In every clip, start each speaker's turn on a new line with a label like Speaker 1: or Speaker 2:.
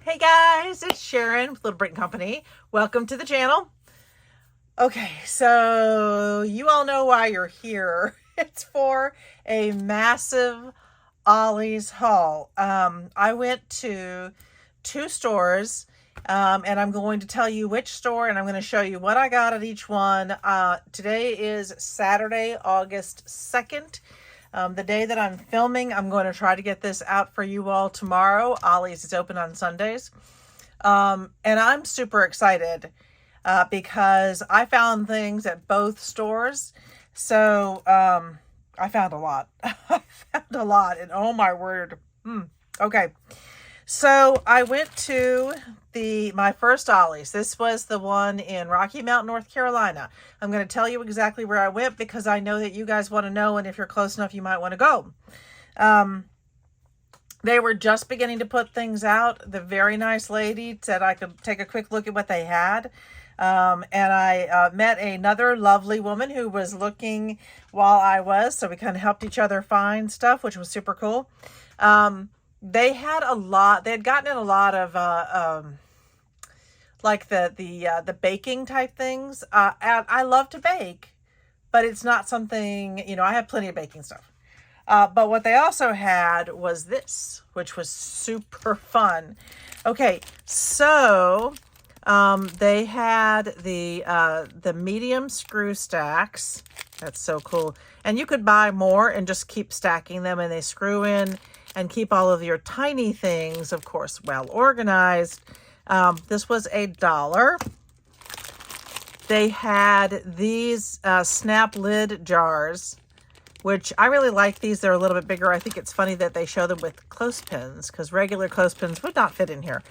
Speaker 1: Hey guys, it's Sharon with Little Britain Company. Welcome to the channel. Okay, so you all know why you're here. It's for a massive Ollie's haul. I went to two stores, and I'm going to tell you which store, and I'm going to show you what I got at each one. Today is Saturday, August 2nd. The day that I'm filming, I'm going to try to get this out for you all tomorrow. Ollie's is open on Sundays. And I'm super excited because I found things at both stores. So I found a lot. I found a lot. And oh my word. Okay. So I went to my first Ollie's. This was the one in Rocky Mount, North Carolina. I'm going to tell you exactly where I went because I know that you guys want to know, and if you're close enough, you might want to go. They were just beginning to put things out. The very nice lady said I could take a quick look at what they had. And I met another lovely woman who was looking while I was, so we kind of helped each other find stuff, which was super cool. They had a lot. They had gotten in a lot of like the baking type things. And I love to bake, but it's not something, I have plenty of baking stuff. But what they also had was this, which was super fun. Okay, so they had the medium screw stacks. That's so cool. And you could buy more and just keep stacking them, and they screw in and keep all of your tiny things, of course, well organized. This was $1. They had these snap lid jars, which I really like these. They're a little bit bigger. I think it's funny that they show them with clothespins because regular clothespins would not fit in here.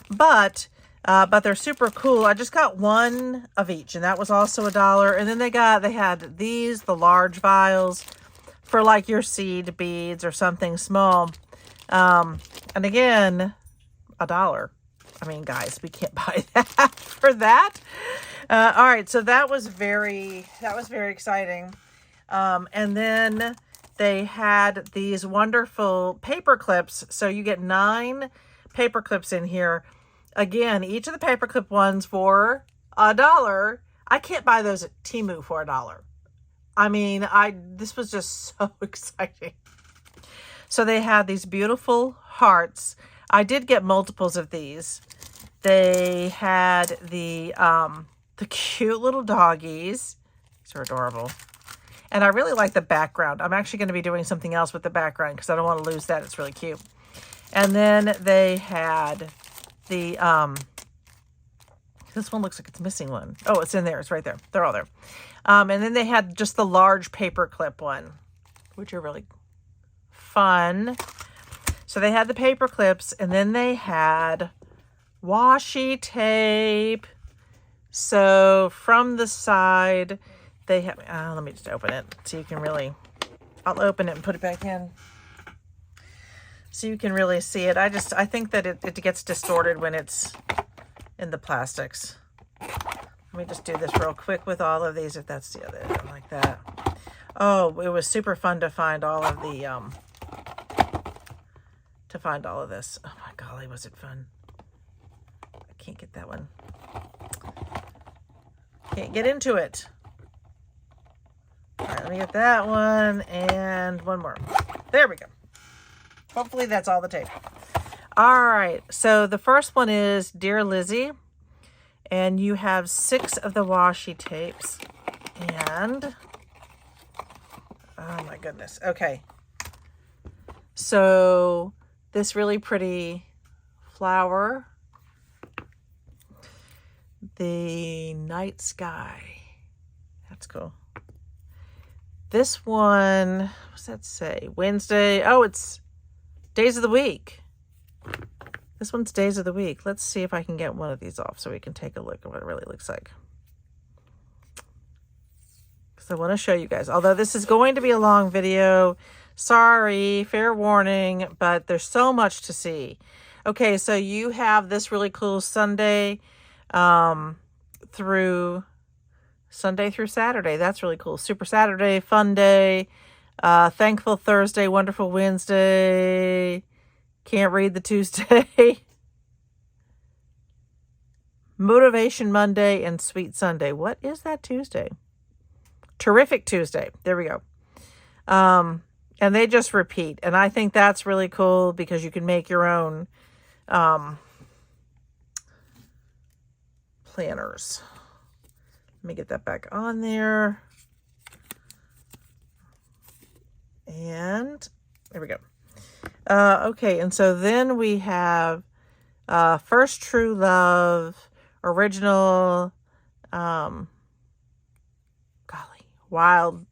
Speaker 1: But they're super cool. I just got one of each, and that was also $1. And then they had these, the large vials for like your seed beads or something small. And again, $1. I mean, guys, we can't buy that for that. All right, so that was very exciting. And then they had these wonderful paper clips. So you get 9 paper clips in here. Again, each of the paper clip ones for $1. I can't buy those at Temu for $1. I mean, this was just so exciting. So they had these beautiful hearts. I did get multiples of these. They had the cute little doggies. These are adorable. And I really like the background. I'm actually going to be doing something else with the background because I don't want to lose that. It's really cute. And then they had the, this one looks like it's missing one. Oh, it's in there. It's right there. They're all there. And then they had just the large paper clip one, which are really fun. So they had the paper clips, and then they had washi tape. So from the side, they have, let me just open it so you can really, I'll open it and put it back in so you can really see it. I think that it gets distorted when it's in the plastics. Let me just do this real quick with all of these, if that's the other one, like that. Oh, it was super fun to find all of the, this. Oh my golly, was it fun. I can't get that one. Can't get into it. All right, let me get that one and one more. There we go. Hopefully that's all the tape. All right, so the first one is Dear Lizzie, and you have 6 of the washi tapes, and oh my goodness. Okay, so this really pretty flower, the night sky. That's cool. This one, what's that say? Wednesday. Oh, it's days of the week. This one's days of the week. Let's see if I can get one of these off so we can take a look at what it really looks like. Because I want to show you guys. Although this is going to be a long video. Sorry, fair warning, but there's so much to see. Okay, so you have this really cool Sunday through Saturday. That's really cool. Super Saturday, fun day, thankful Thursday, wonderful Wednesday, can't read the Tuesday. Motivation Monday and Sweet Sunday. What is that Tuesday? Terrific Tuesday. There we go. And they just repeat. And I think that's really cool because you can make your own planners. Let me get that back on there. And there we go. Okay, and so then we have First True Love, original, golly, wild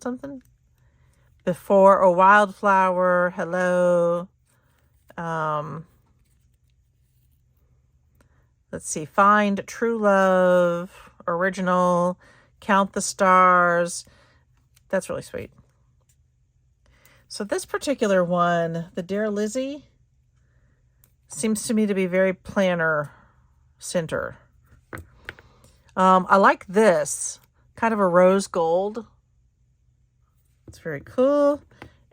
Speaker 1: something? Before, a wildflower, hello. Let's see, Find True Love, original, Count the Stars. That's really sweet. So this particular one, the Dear Lizzie, seems to me to be very planner center. I like this, kind of a rose gold. It's very cool.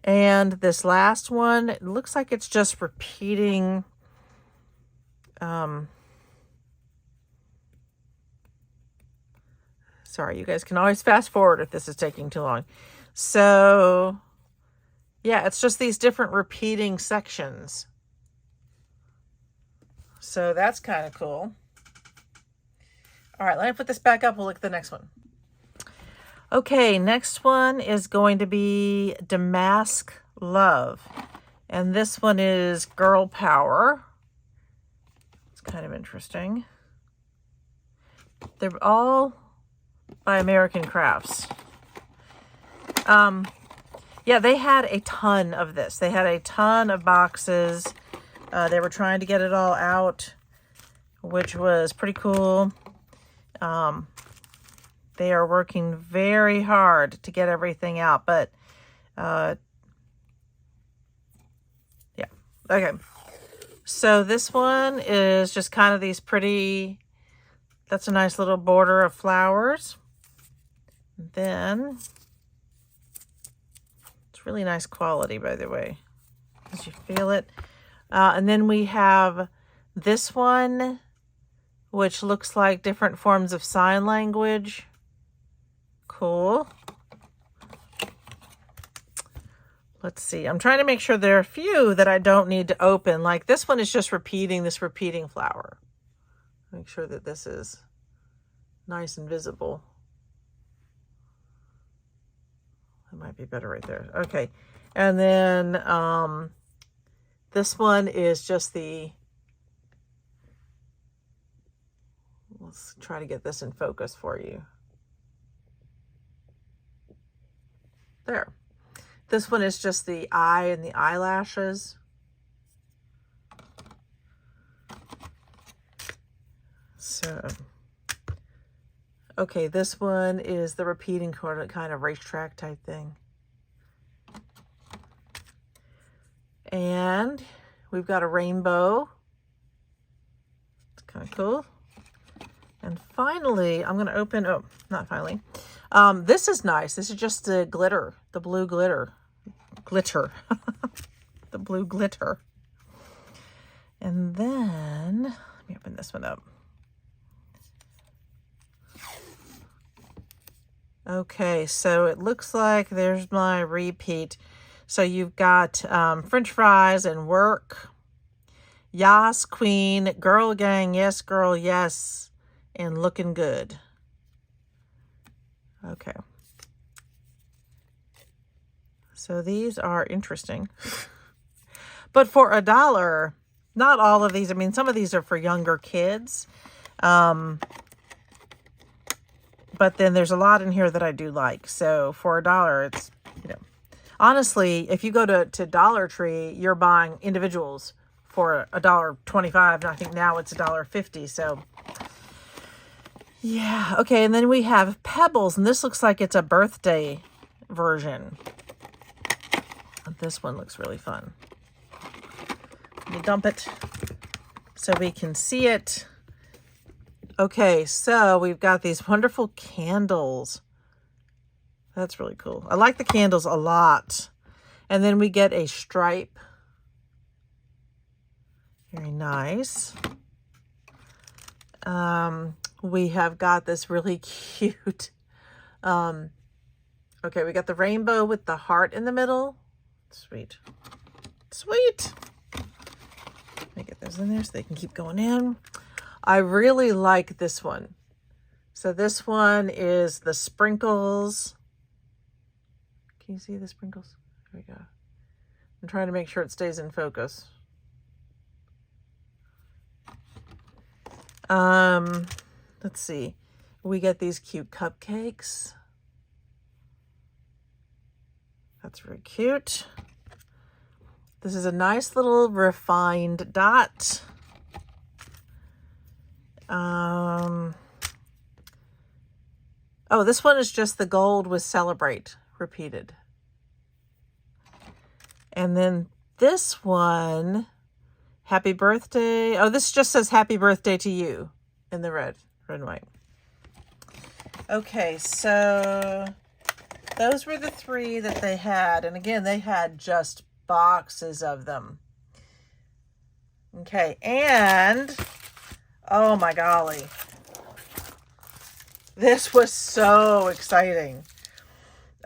Speaker 1: And this last one, it looks like it's just repeating. Sorry, you guys can always fast forward if this is taking too long. So, yeah, it's just these different repeating sections. So that's kind of cool. All right, let me put this back up. We'll look at the next one. Okay, next one is going to be Damas Love. And this one is Girl Power. It's kind of interesting. They're all by American Crafts. Yeah, they had a ton of this. They had a ton of boxes. They were trying to get it all out, which was pretty cool. They are working very hard to get everything out, but yeah. Okay. So this one is just kind of these pretty, that's a nice little border of flowers. Then it's really nice quality, by the way, as you feel it. And then we have this one, which looks like different forms of sign language. Cool. Let's see. I'm trying to make sure there are a few that I don't need to open. Like this one is just repeating this repeating flower. Make sure that this is nice and visible. It might be better right there. Okay. And then this one is just the, let's try to get this in focus for you. There. This one is just the eye and the eyelashes. So, okay, this one is the repeating kind of racetrack type thing. And we've got a rainbow. It's kind of cool. And finally, I'm going to open, oh, not finally. This is nice. This is just the glitter, the blue glitter. The blue glitter. And then, let me open this one up. Okay, so it looks like there's my repeat. So you've got French fries and work. Yas, queen, girl gang, yes, girl, yes, and looking good. Okay. So these are interesting. But for $1, not all of these, I mean, some of these are for younger kids. But then there's a lot in here that I do like. So for $1, it's, you know, honestly, if you go to Dollar Tree, you're buying individuals for $1.25. And I think now it's $1.50. So yeah. Okay. And then we have Pebbles, and this looks like it's a birthday version. This one looks really fun. Let me dump it so we can see it. Okay, so we've got these wonderful candles. That's really cool. I like the candles a lot. And then we get a stripe. Very nice. We have got this really cute, okay, we got the rainbow with the heart in the middle. Sweet. Sweet. Let me get those in there so they can keep going in. I really like this one. So this one is the sprinkles. Can you see the sprinkles? Here we go. I'm trying to make sure it stays in focus. Let's see. We get these cute cupcakes. That's very cute. This is a nice little refined dot. Oh, this one is just the gold with celebrate repeated. And then this one, happy birthday. Oh, this just says happy birthday to you in the red and white. Okay, so those were the three that they had. And again, they had just boxes of them. Okay, and oh my golly. This was so exciting.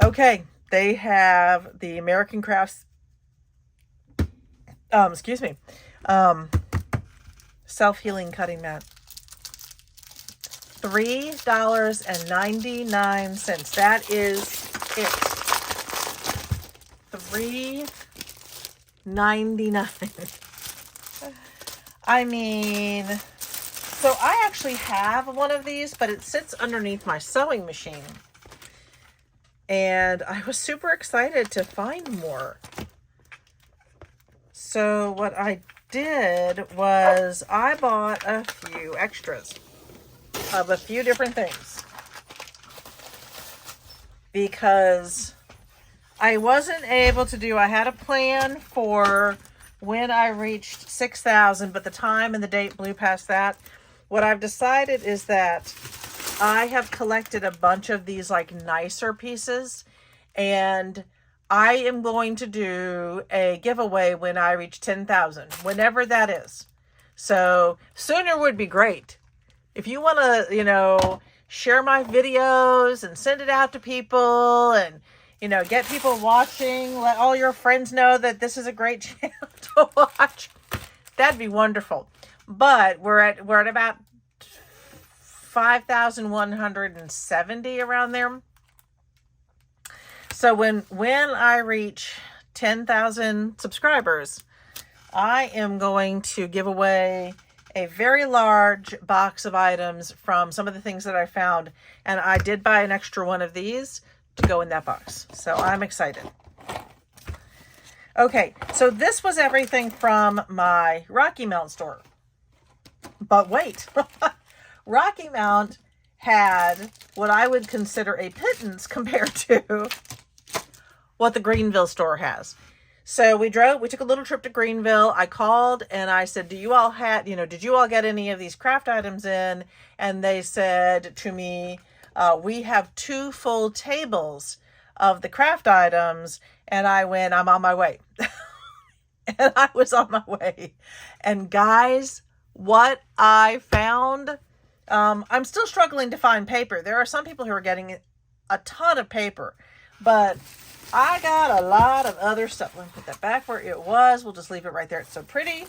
Speaker 1: Okay, they have the American Crafts, self-healing cutting mat. $3.99. That is it. $3.99. I mean, so I actually have one of these, but it sits underneath my sewing machine. And I was super excited to find more. So what I did was I bought a few extras of a few different things because I wasn't able to do, I had a plan for when I reached 6,000, but the time and the date blew past that. What I've decided is that I have collected a bunch of these like nicer pieces, and I am going to do a giveaway when I reach 10,000, whenever that is. So sooner would be great. If you want to, share my videos and send it out to people and, get people watching, let all your friends know that this is a great channel to watch, that'd be wonderful. But we're at about 5,170 around there. So when I reach 10,000 subscribers, I am going to give away a very large box of items from some of the things that I found. And I did buy an extra one of these to go in that box. So I'm excited. Okay, so this was everything from my Rocky Mount store. But wait, Rocky Mount had what I would consider a pittance compared to what the Greenville store has. So we took a little trip to Greenville. I called and I said, did you all get any of these craft items in? And they said to me, we have 2 full tables of the craft items. And I went, I'm on my way. And I was on my way. And guys, what I found, I'm still struggling to find paper. There are some people who are getting a ton of paper, but I got a lot of other stuff. Let me put that back where it was. We'll just leave it right there. It's so pretty.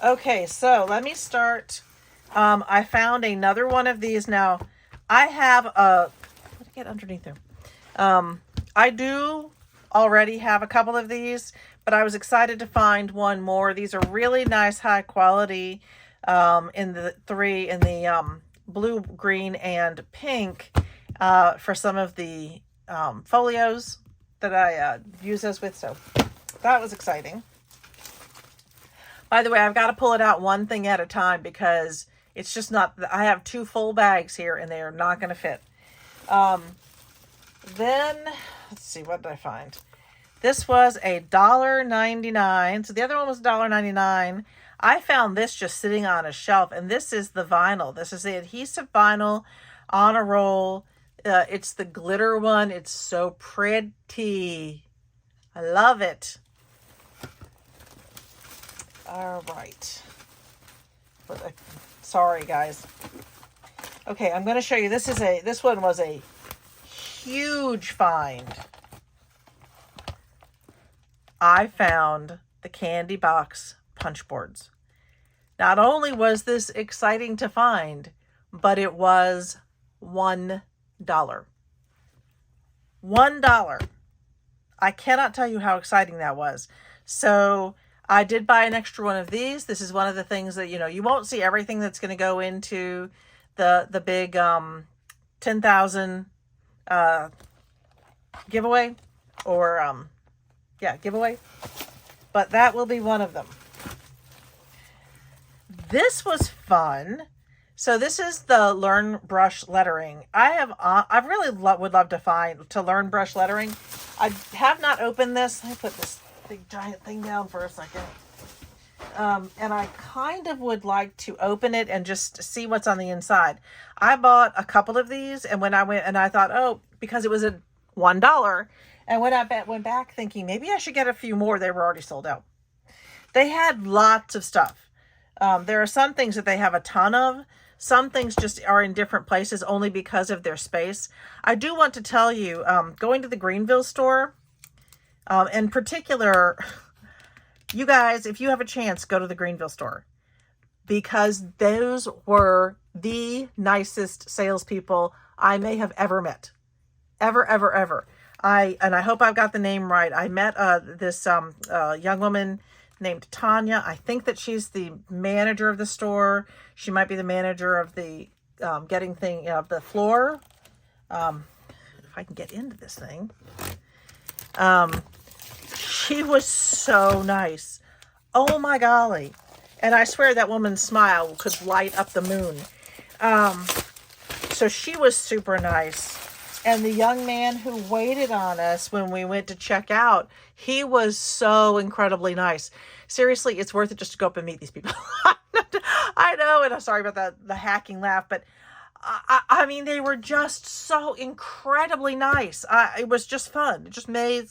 Speaker 1: Okay, so let me start. I found another one of these. Now, I have let me get underneath there. I do already have a couple of these, but I was excited to find one more. These are really nice, high quality in the blue, green, and pink for some of the folios that I use those with. So that was exciting. By the way, I've got to pull it out one thing at a time because it's just not, I have 2 full bags here and they are not going to fit. Then let's see, what did I find? This was $1.99. So the other one was $1.99. I found this just sitting on a shelf, and this is the vinyl. This is the adhesive vinyl on a roll. It's the glitter one. It's so pretty. I love it. All right. Sorry, guys. Okay, I'm going to show you. This one was a huge find. I found the candy box punch boards. Not only was this exciting to find, but it was $1. $1. I cannot tell you how exciting that was. So I did buy an extra one of these. This is one of the things that, you won't see everything that's going to go into the big 10,000 giveaway or giveaway. But that will be one of them. This was fun. So this is the Learn Brush Lettering. I really would love to learn brush lettering. I have not opened this. Let me put this big giant thing down for a second. And I kind of would like to open it and just see what's on the inside. I bought a couple of these, and when I went and I thought, because it was a $1, and when I went back thinking maybe I should get a few more, they were already sold out. They had lots of stuff. There are some things that they have a ton of. Some things just are in different places only because of their space. I do want to tell you, going to the Greenville store, in particular, you guys, if you have a chance, go to the Greenville store, because those were the nicest salespeople I may have ever met. Ever, ever, ever. And I hope I've got the name right. I met this young woman named Tanya. I think that she's the manager of the store. She might be the manager of the the floor. If I can get into this thing. She was so nice. Oh my golly. And I swear that woman's smile could light up the moon. So she was super nice. And the young man who waited on us when we went to check out, he was so incredibly nice. Seriously, it's worth it just to go up and meet these people. I know, and I'm sorry about the hacking laugh, but I mean, they were just so incredibly nice. It was just fun. It just made,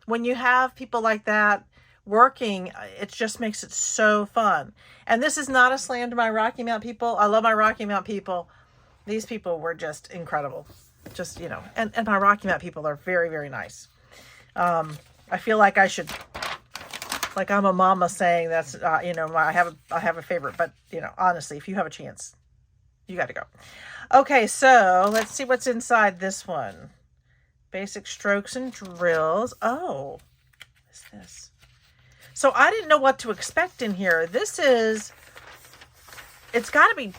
Speaker 1: when you have people like that working, it just makes it so fun. And this is not a slam to my Rocky Mount people. I love my Rocky Mount people. These people were just incredible. Just, and my Rocky Mount people are very, very nice. I feel like I should, like I'm a mama saying that's, I have a favorite, but honestly, if you have a chance, you got to go. Okay. So let's see what's inside this one. Basic strokes and drills. Oh, what's this? So I didn't know what to expect in here. It's got to be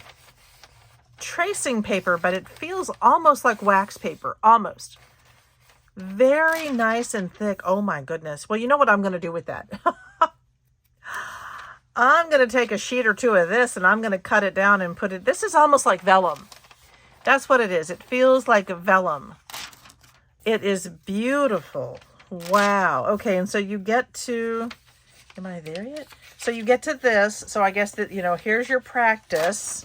Speaker 1: tracing paper, but it feels almost like wax paper. Almost. Very nice and thick. Oh my goodness. Well, you know what I'm going to do with that? I'm going to take a sheet or two of this and I'm going to cut it down and put it. This is almost like vellum. That's what it is. It feels like a vellum. It is beautiful. Wow. Okay. And so you get to, am I there yet? So you get to this. So I guess that, here's your practice.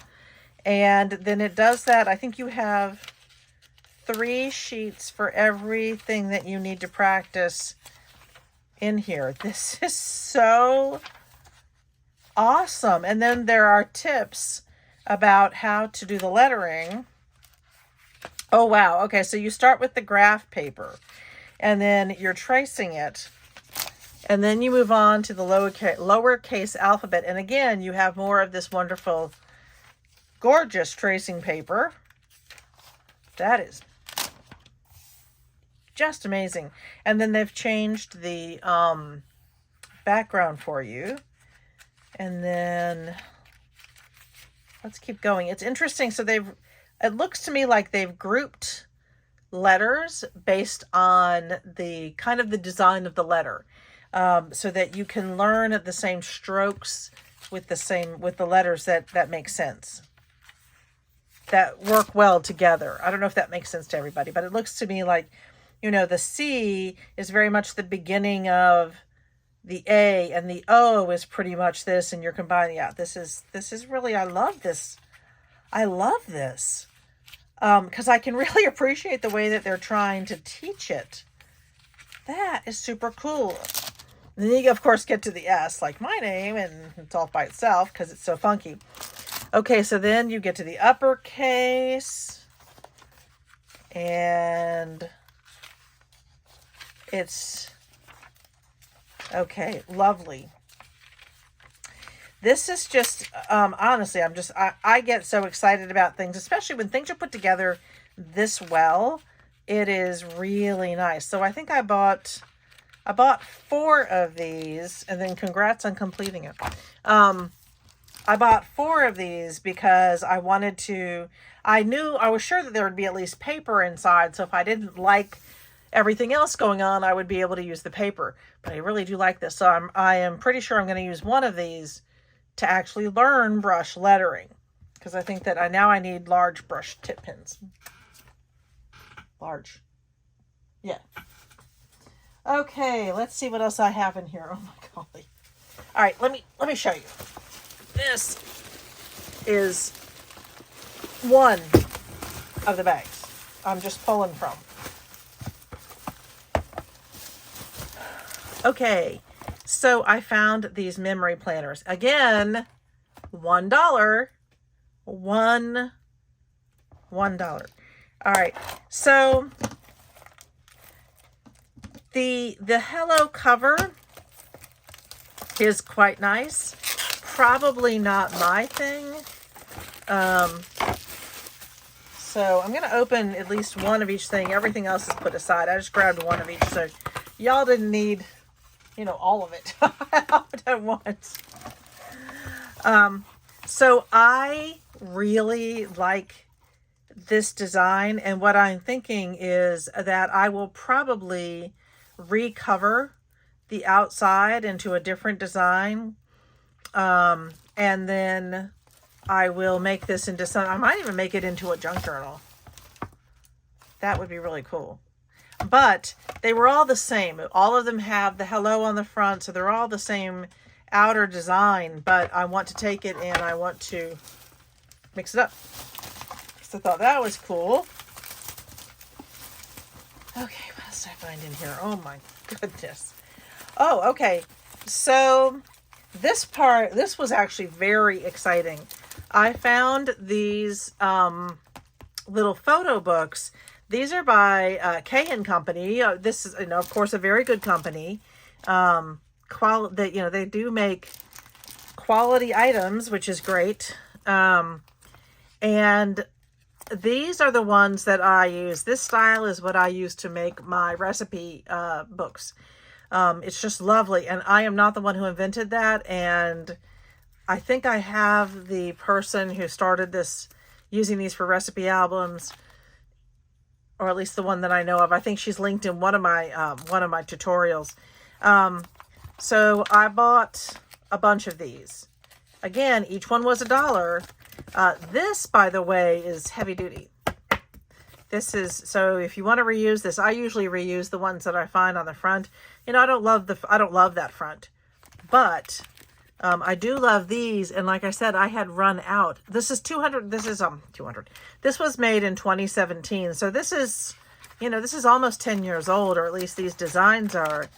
Speaker 1: And then it does that. I think you have 3 sheets for everything that you need to practice in here. This is so awesome. And then there are tips about how to do the lettering. Oh, wow. Okay, so you start with the graph paper, and then you're tracing it. And then you move on to the lowercase alphabet. And again, you have more of this wonderful, gorgeous tracing paper. That is just amazing. And then they've changed the background for you. And then let's keep going. It's interesting. So it looks to me like they've grouped letters based on the kind of the design of the letter, so that you can learn the same strokes with the letters that make sense, that work well together. I don't know if that makes sense to everybody, but it looks to me like, the C is very much the beginning of the A, and the O is pretty much this, and you're combining. Yeah, this is really, I love this. I love this. Because I can really appreciate the way that they're trying to teach it. That is super cool. And then you, of course, get to the S, like my name, and it's all by itself because it's so funky. Okay, so then you get to the uppercase, and it's, okay, lovely. This is just, honestly, I get so excited about things, especially when things are put together this well. It is really nice. So I think I bought 4 of these, and then congrats on completing it. I bought 4 of these because I wanted to, I was sure that there would be at least paper inside. So if I didn't like everything else going on, I would be able to use the paper. But I really do like this. So I am pretty sure I'm going to use one of these to actually learn brush lettering, because I think that I need large brush tip pens. Large. Yeah. Okay, let's see what else I have in here. Oh my golly. All right, let me show you. This is one of the bags I'm just pulling from. Okay, so I found these memory planners. Again, $1. $1. All right, so the Hello cover is quite nice. Probably not my thing. So I'm going to open at least one of each thing. Everything else is put aside. I just grabbed one of each, so y'all didn't need, all of it at once. So I really like this design, and what I'm thinking is that I will probably recover the outside into a different design, and then I will make this into I might even make it into a junk journal. That would be really cool. But they were all the same. All of them have the hello on the front, so they're all the same outer design, but I want to take it and I want to mix it up. So I thought that was cool. Okay, what else did I find in here? Oh my goodness. Oh, okay. So this was actually very exciting. I found these little photo books. These are by K & Company. This is, of course, a very good company. They do make quality items, which is great. And these are the ones that I use. This style is what I use to make my recipe books. It's just lovely. And I am not the one who invented that. And I think I have the person who started this, using these for recipe albums, or at least the one that I know of. I think she's linked in one of my tutorials. So I bought a bunch of these. Again, each one was $1. This, by the way, is heavy duty. This is, so if you want to reuse this, I usually reuse the ones that I find on the front. I don't love that front, but I do love these. And like I said, I had run out. This is 200. This is 200. This was made in 2017. So this is, this is almost 10 years old, or at least these designs are.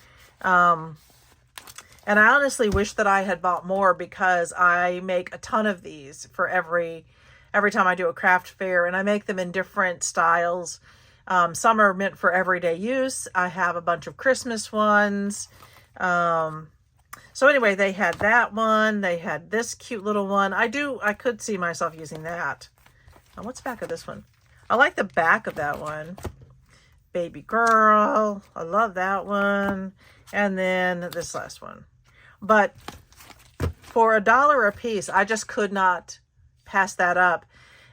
Speaker 1: And I honestly wish that I had bought more, because I make a ton of these for every time I do a craft fair, and I make them in different styles. Some are meant for everyday use. I have a bunch of Christmas ones. So anyway, they had that one. They had this cute little one. I could see myself using that. What's the back of this one? I like the back of that one. Baby girl. I love that one. And then this last one. But for $1 a piece, I just could not pass that up.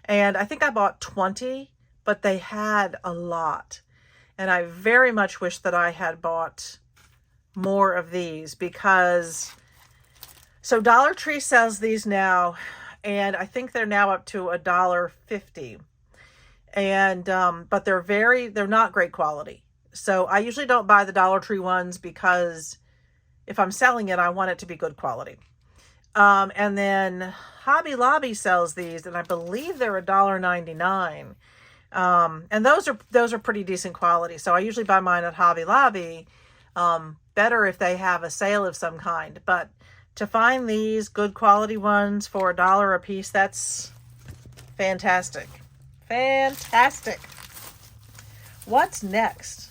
Speaker 1: And I think I bought 20, but they had a lot. And I very much wish that I had bought more of these, because so Dollar Tree sells these now, and I think they're now up to $1.50. And but they're not great quality. So I usually don't buy the Dollar Tree ones, because if I'm selling it, I want it to be good quality. And then Hobby Lobby sells these, and I believe they're $1.99. And those are pretty decent quality. So I usually buy mine at Hobby Lobby. Better if they have a sale of some kind, but to find these good quality ones for $1 a piece, that's fantastic. Fantastic. What's next?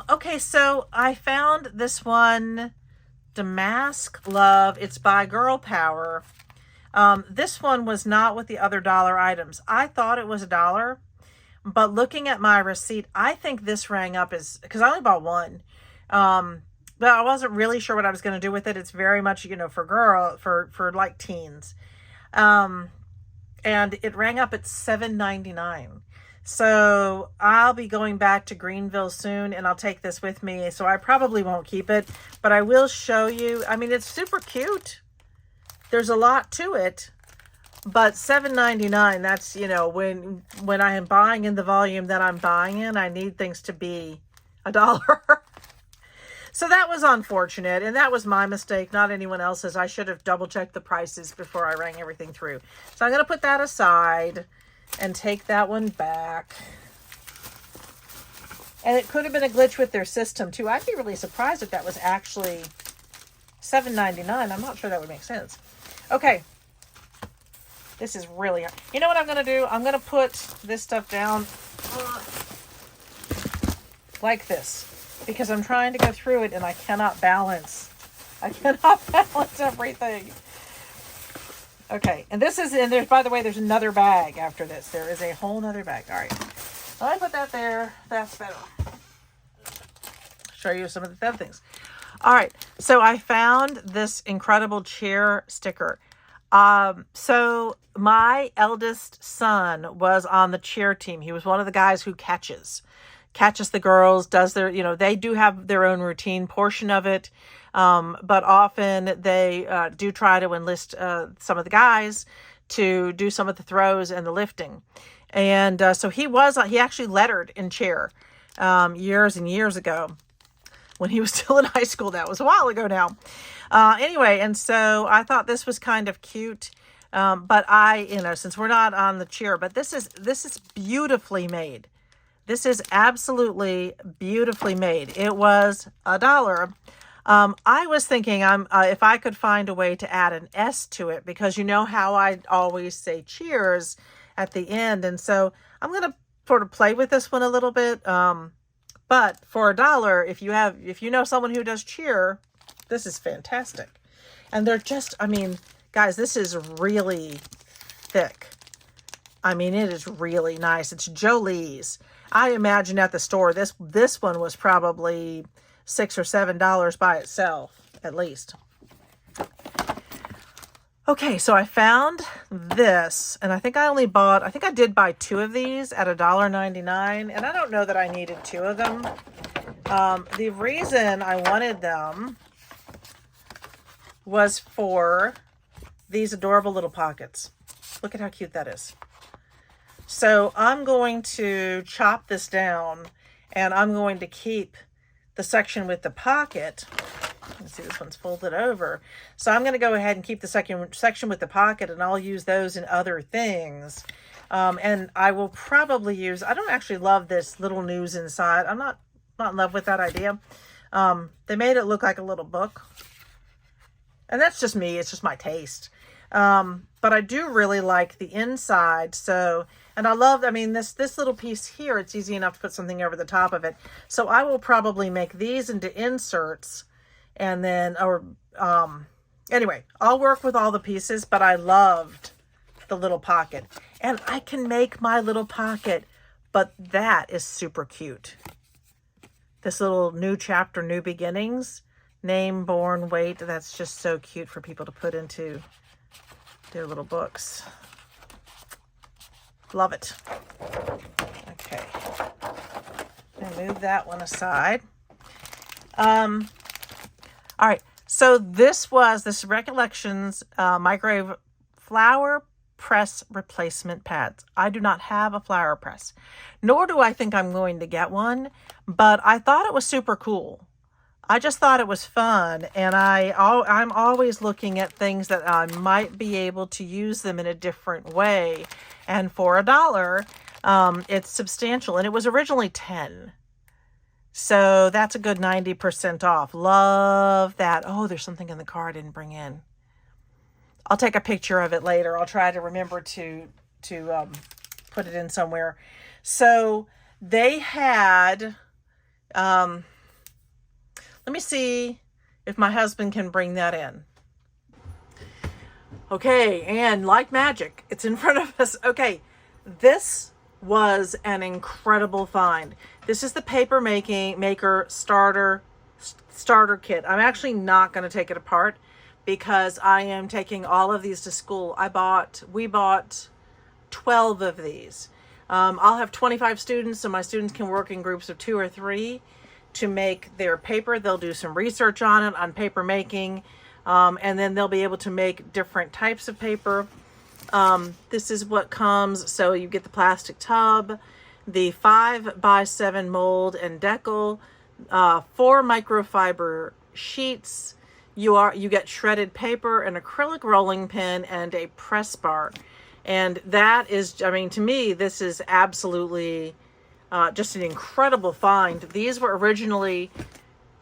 Speaker 1: Okay, so I found this one, Damas Love. It's by Girl Power. This one was not with the other dollar items. I thought it was $1, but looking at my receipt, I think this rang up as, because I only bought one. But I wasn't really sure what I was going to do with it. It's very much, you know, for like teens. And it rang up at $7.99. So I'll be going back to Greenville soon, and I'll take this with me. So I probably won't keep it, but I will show you. I mean, it's super cute. There's a lot to it, but $7.99, that's, you know, when I am buying in the volume that I'm buying in, I need things to be $1. So that was unfortunate, and that was my mistake, not anyone else's. I should have double-checked the prices before I rang everything through. So I'm going to put that aside and take that one back. And it could have been a glitch with their system, too. I'd be really surprised if that was actually $7.99. I'm not sure that would make sense. Okay. This is really hard. You know what I'm going to do? I'm going to put this stuff down like this, because I'm trying to go through it and I cannot balance. I cannot balance everything. Okay, and this is, and there's, by the way, there's another bag after this. There is a whole nother bag. All right, I put that there. That's better. Show you some of the other things. All right, so I found this incredible chair sticker. So my eldest son was on the cheer team. He was one of the guys who catches the girls, does their, you know, they do have their own routine portion of it. But often they do try to enlist some of the guys to do some of the throws and the lifting. And so he actually lettered in chair years and years ago when he was still in high school. That was a while ago now. Anyway, and so I thought this was kind of cute. But since we're not on the cheer, but this is beautifully made. This is absolutely beautifully made. It was $1. I was thinking if I could find a way to add an S to it, because you know how I always say cheers at the end. And so I'm going to sort of play with this one a little bit. But for $1, if you know someone who does cheer, this is fantastic. And they're just, I mean, guys, this is really thick. I mean, it is really nice. It's Jolie's. I imagine at the store, this one was probably $6 or $7 by itself, at least. Okay, so I found this, and I think I did buy 2 of these at $1.99, and I don't know that I needed 2 of them. The reason I wanted them was for these adorable little pockets. Look at how cute that is. So I'm going to chop this down, and I'm going to keep the section with the pocket. Let's see, this one's folded over. So I'm going to go ahead and keep the section with the pocket, and I'll use those in other things. And I will probably use, I don't actually love this little news inside. I'm not in love with that idea. They made it look like a little book. And that's just me. It's just my taste. But I do really like the inside. So, and I love, I mean, this little piece here, it's easy enough to put something over the top of it. So I will probably make these into inserts, and then, anyway, I'll work with all the pieces, but I loved the little pocket. And I can make my little pocket, but that is super cute. This little new chapter, new beginnings, name, born, weight. That's just so cute for people to put into their little books. Love it. Okay. I'm gonna move that one aside. All right. So this Recollections microwave flower press replacement pads. I do not have a flower press, nor do I think I'm going to get one, but I thought it was super cool. I just thought it was fun, and I'm always looking at things that I might be able to use them in a different way. And for $1, it's substantial, and it was originally 10. So that's a good 90% off. Love that. Oh, there's something in the car I didn't bring in. I'll take a picture of it later. I'll try to remember to put it in somewhere. So they had, let me see if my husband can bring that in. Okay, and like magic, it's in front of us. Okay, this was an incredible find. This is the paper maker starter kit. I'm actually not going to take it apart because I am taking all of these to school. We bought 12 of these. I'll have 25 students, so my students can work in groups of 2 or 3 to make their paper. They'll do some research on it, on paper making, and then they'll be able to make different types of paper. This is what comes. So you get the plastic tub, the 5x7 mold and decal, 4 microfiber sheets. You get shredded paper, an acrylic rolling pin, and a press bar. And that is, I mean, to me, this is absolutely just an incredible find. These were originally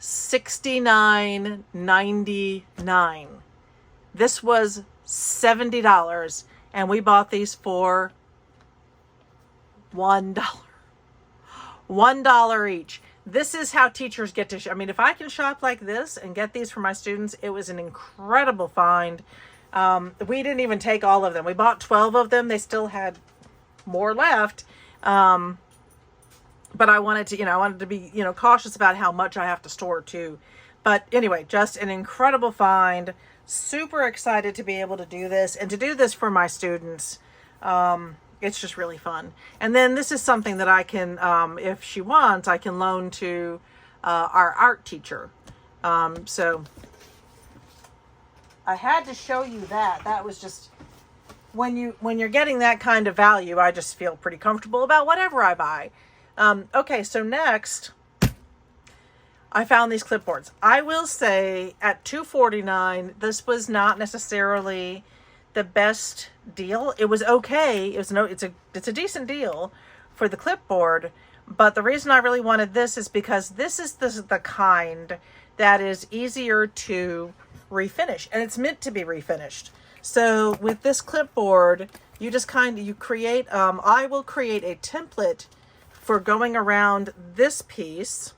Speaker 1: $69.99. This was $70, and we bought these for $1. $1 each. This is how teachers get to, I mean, if I can shop like this and get these for my students, it was an incredible find. We didn't even take all of them. We bought 12 of them. They still had more left. But I wanted to, be, cautious about how much I have to store too. But anyway, just an incredible find. Super excited to be able to do this and to do this for my students. It's just really fun. And then this is something that I can, if she wants, I can loan to our art teacher. So I had to show you that. That was just, when you're getting that kind of value, I just feel pretty comfortable about whatever I buy. Okay, so next, I found these clipboards. I will say at $2.49, this was not necessarily the best deal. It was okay. It's a decent deal for the clipboard, but the reason I really wanted this is because this is the kind that is easier to refinish, and it's meant to be refinished. So with this clipboard, you just you create, I will create a template for going around this piece.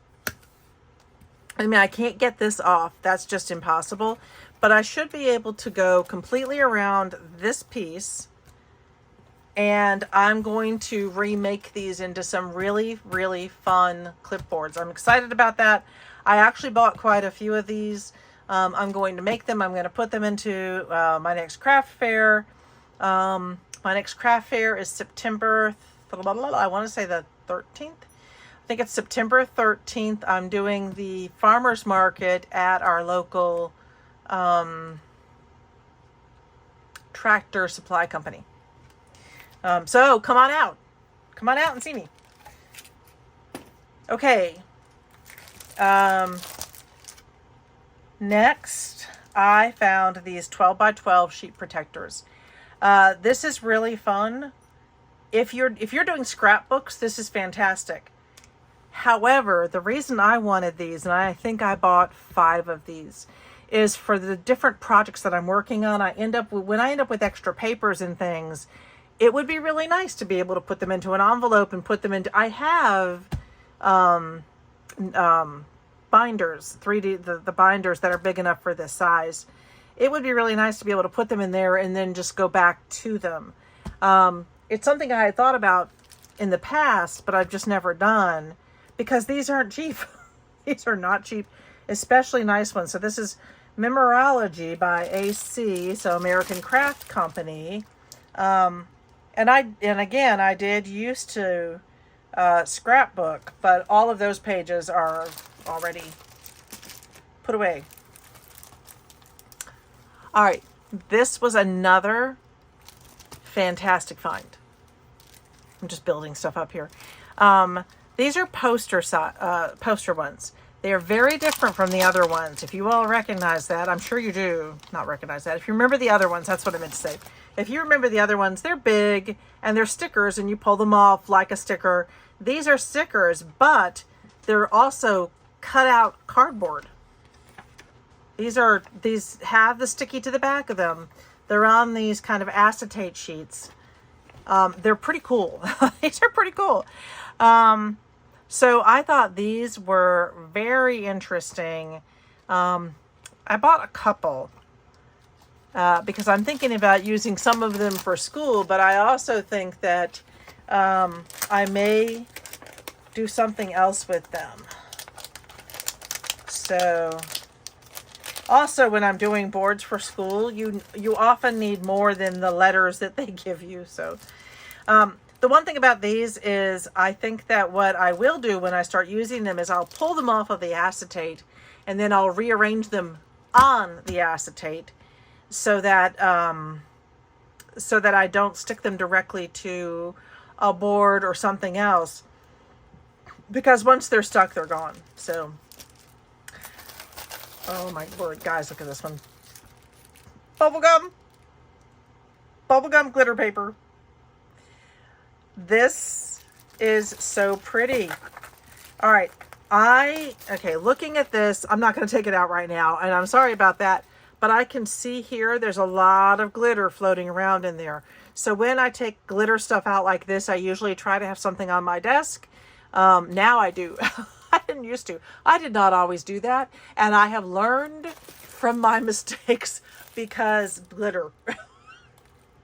Speaker 1: I mean, I can't get this off. That's just impossible. But I should be able to go completely around this piece. And I'm going to remake these into some really, really fun clipboards. I'm excited about that. I actually bought quite a few of these. I'm going to make them. I'm going to put them into my next craft fair. My next craft fair is September, I want to say the 13th. I think it's September 13th. I'm doing the farmer's market at our local tractor supply company. So come on out. Come on out and see me. Okay. Next, I found these 12x12 sheet protectors. This is really fun. If you're doing scrapbooks, this is fantastic. However, the reason I wanted these, and I think I bought 5 of these, is for the different projects that I'm working on. When I end up with extra papers and things, it would be really nice to be able to put them into an envelope and put them into, I have binders, 3D, the binders that are big enough for this size. It would be really nice to be able to put them in there and then just go back to them. It's something I had thought about in the past, but I've just never done because these aren't cheap. These are not cheap, especially nice ones. So this is Memorology by AC, so American Craft Company. And again, I did used to scrapbook, but all of those pages are already put away. All right, this was another fantastic find. I'm just building stuff up here. These are poster ones. They are very different from the other ones. If you all recognize that, I'm sure you do not recognize that. If you remember the other ones, that's what I meant to say. If you remember the other ones, they're big and they're stickers and you pull them off like a sticker. These are stickers, but they're also cut out cardboard. These have the sticky to the back of them. They're on these kind of acetate sheets. They're pretty cool. These are pretty cool. So I thought these were very interesting. I bought a couple because I'm thinking about using some of them for school, but I also think that I may do something else with them. So also when I'm doing boards for school, you often need more than the letters that they give you. So the one thing about these is I think that what I will do when I start using them is I'll pull them off of the acetate and then I'll rearrange them on the acetate so that I don't stick them directly to a board or something else, because once they're stuck, they're gone. So, oh my word, guys, look at this one. Bubblegum glitter paper. This is so pretty. All right. Okay, looking at this, I'm not going to take it out right now, and I'm sorry about that, but I can see here there's a lot of glitter floating around in there. So when I take glitter stuff out like this, I usually try to have something on my desk. Now I do. I didn't used to. I did not always do that, and I have learned from my mistakes because glitter.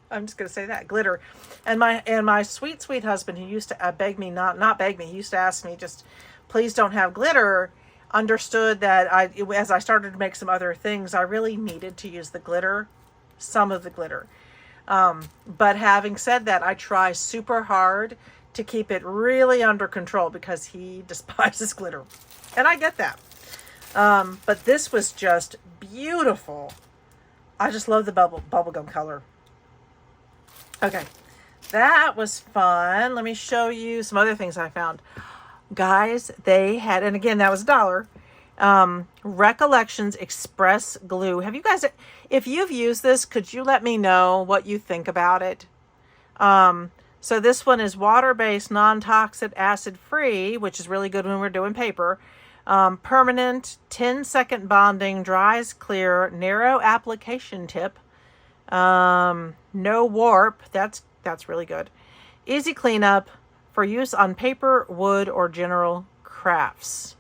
Speaker 1: I'm just going to say that, glitter. And my sweet husband, who used to beg me, not beg me, he used to ask me, just please don't have glitter, understood that as I started to make some other things, I really needed to use the glitter, some of the glitter. But having said that, I try super hard to keep it really under control because he despises glitter. And I get that. But this was just beautiful. I just love the bubblegum color. Okay, that was fun. Let me show you some other things I found. Guys, they had, and again, that was $1. Recollections Express Glue. Have you guys, if you've used this, could you let me know what you think about it? So this one is water-based, non-toxic, acid-free, which is really good when we're doing paper. Permanent, 10-second bonding, dries clear, narrow application tip. No warp. That's really good. Easy cleanup for use on paper, wood, or general crafts.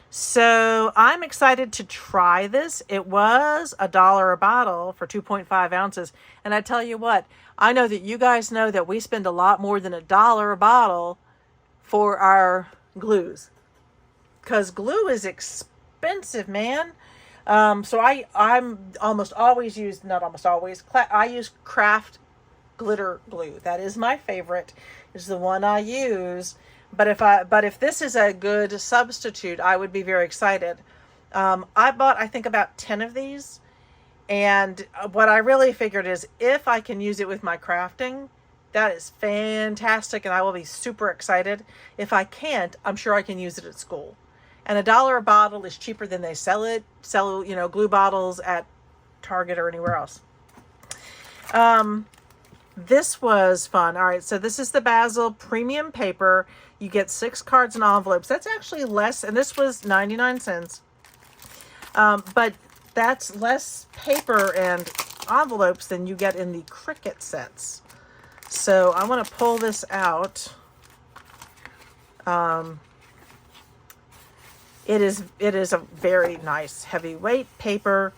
Speaker 1: So I'm excited to try this. It was $1 a bottle for 2.5 ounces. And I tell you what, I know that you guys know that we spend a lot more than $1 a bottle for our glues, because glue is expensive, man. So I'm almost always I use craft glitter glue. That is my favorite, is the one I use. But if this is a good substitute, I would be very excited. I bought, I think, about 10 of these. And what I really figured is if I can use it with my crafting, that is fantastic. And I will be super excited. If I can't, I'm sure I can use it at school. And $1 a bottle is cheaper than they sell glue bottles at Target or anywhere else. This was fun. All right, so this is the Basil Premium Paper. You get 6 cards and envelopes. That's actually less, and this was 99 cents. But that's less paper and envelopes than you get in the Cricut sets. So I want to pull this out. It is a very nice heavyweight paper,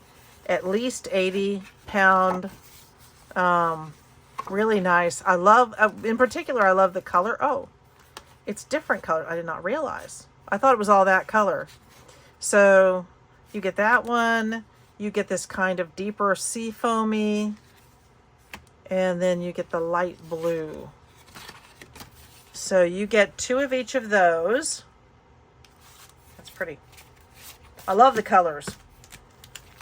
Speaker 1: at least 80-pound. Really nice. I love, in particular, I love the color. Oh, it's different color. I did not realize. I thought it was all that color. So you get that one. You get this kind of deeper sea foamy. And then you get the light blue. So you get 2 of each of those. That's pretty. I love the colors.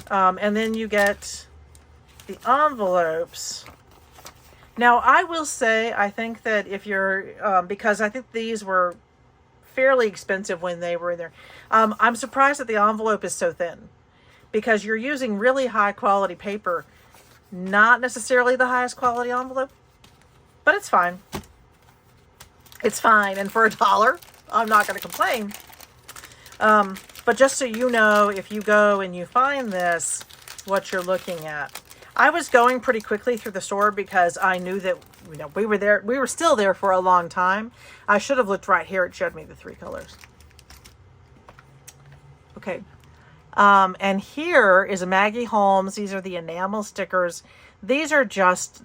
Speaker 1: And then you get the envelopes. Now, I will say, I think that if you're, because I think these were fairly expensive when they were in there. I'm surprised that the envelope is so thin, because you're using really high quality paper, not necessarily the highest quality envelope, but it's fine. It's fine. And for $1, I'm not going to complain. But just so you know, if you go and you find this, what you're looking at. I was going pretty quickly through the store because I knew that, you know, we were still there for a long time. I should have looked right here. It showed me the 3 colors. Okay. And here is a Maggie Holmes. These are the enamel stickers. These are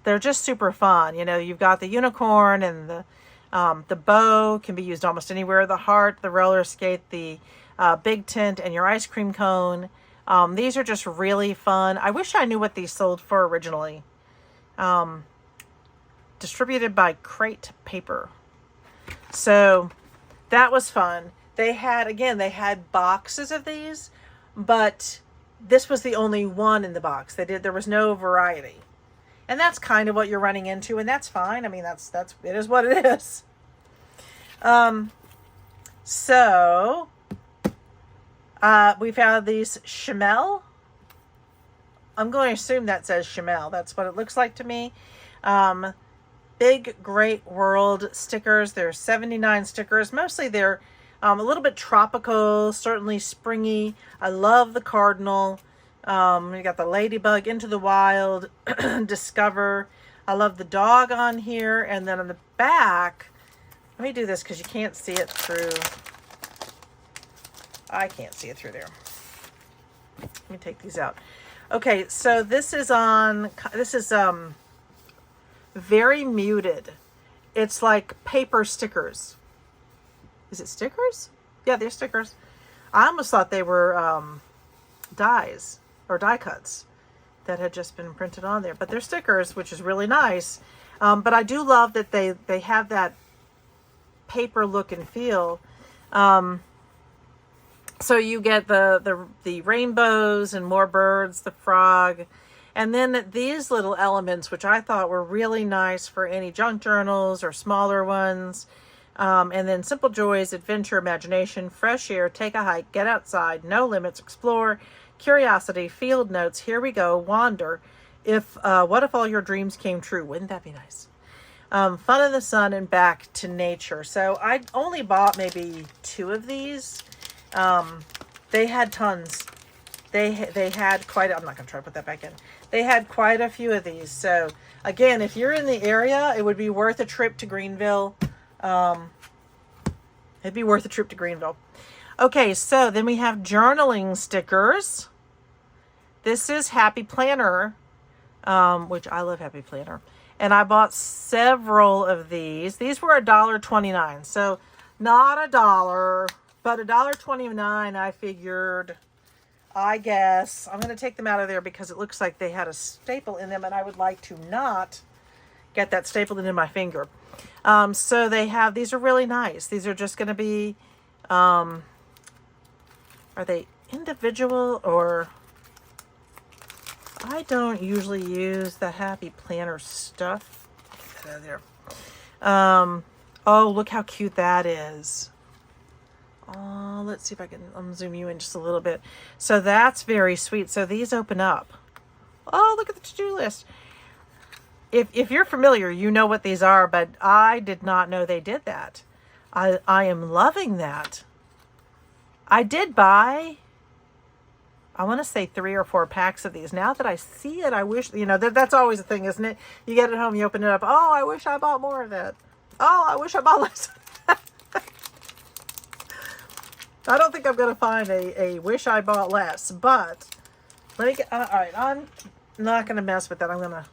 Speaker 1: they're just super fun. You know, you've got the unicorn and the bow can be used almost anywhere. The heart, the roller skate, the big tent, and your ice cream cone. These are just really fun. I wish I knew what these sold for originally. Distributed by Crate Paper. So that was fun. They had boxes of these, but this was the only one in the box. There was no variety. And that's kind of what you're running into, and that's fine. I mean, it is what it is. So we found these Chamel. I'm going to assume that says Chamel. That's what it looks like to me. Big Great World stickers. There's 79 stickers. Mostly they're a little bit tropical, certainly springy. I love the cardinal. You got the ladybug, Into the Wild, Discover. I love the dog on here. And then on the back, let me do this because you can't see it through. I can't see it through there. Let me take these out. Okay, so this is very muted. It's like paper stickers. Is it stickers? Yeah, they're stickers. I almost thought they were dies or die cuts that had just been printed on there, but they're stickers, which is really nice. But I do love that they have that paper look and feel. So you get the rainbows and more birds, the frog, and then these little elements, which I thought were really nice for any junk journals or smaller ones. And then Simple Joys, Adventure, Imagination, Fresh Air, Take a Hike, Get Outside, No Limits, Explore, Curiosity, Field Notes, Here We Go, Wander. What if all your dreams came true? Wouldn't that be nice? Fun in the Sun, and Back to Nature. So I only bought maybe 2 of these. They had tons. They had quite I'm not going to try to put that back in. They had quite a few of these. So again, if you're in the area, it would be worth a trip to Greenville. It'd be worth a trip to Greenville. Okay, so then we have journaling stickers. This is Happy Planner, which I love Happy Planner. And I bought several of these. These were $1.29. So not $1, but $1.29. I figured, I guess, I'm going to take them out of there because it looks like they had a staple in them, and I would like to not get that stapled into my finger. So these are really nice. These are just going to be, are they individual or, I don't usually use the Happy Planner stuff. There. Oh, look how cute that is. Oh, let's see if I can zoom you in just a little bit. So that's very sweet. So these open up. Oh, look at the to-do list. If you're familiar, you know what these are, but I did not know they did that. I am loving that. I did buy, I want to say 3 or 4 packs of these. Now that I see it, I wish, that's always a thing, isn't it? You get it home, you open it up. Oh, I wish I bought more of that. Oh, I wish I bought less. I don't think I'm going to find a wish I bought less, but let me get, all right, I'm not going to mess with that.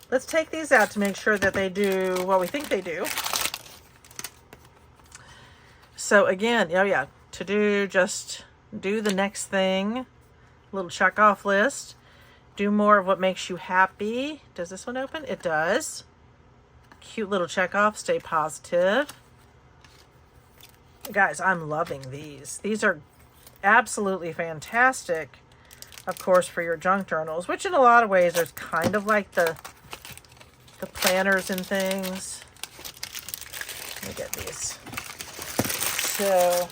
Speaker 1: Let's take these out to make sure that they do what we think they do. So again, just do the next thing. Little check off list. Do more of what makes you happy. Does this one open? It does. Cute little check off. Stay positive. Guys, I'm loving these. These are absolutely fantastic, of course, for your junk journals, which in a lot of ways are kind of like the planners and things. Let me get these. So,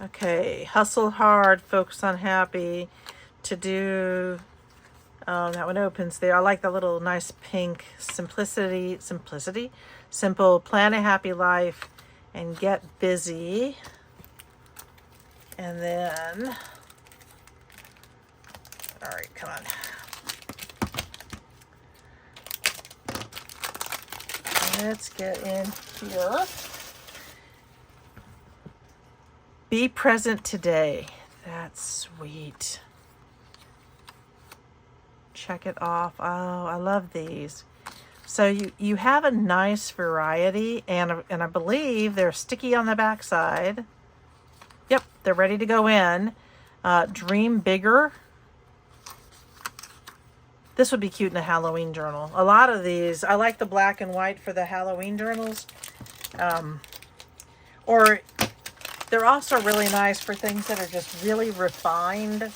Speaker 1: okay, hustle hard, focus on happy, to do, that one opens there. I like the little nice pink simplicity, simple, plan a happy life, and get busy. And then, all right, come on. Let's get in here. Be present today. That's sweet. Check it off. Oh, I love these. So you have a nice variety, and I believe they're sticky on the back side. Yep, they're ready to go in. Dream bigger. This would be cute in a Halloween journal. A lot of these, I like the black and white for the Halloween journals. Or they're also really nice for things that are just really refined.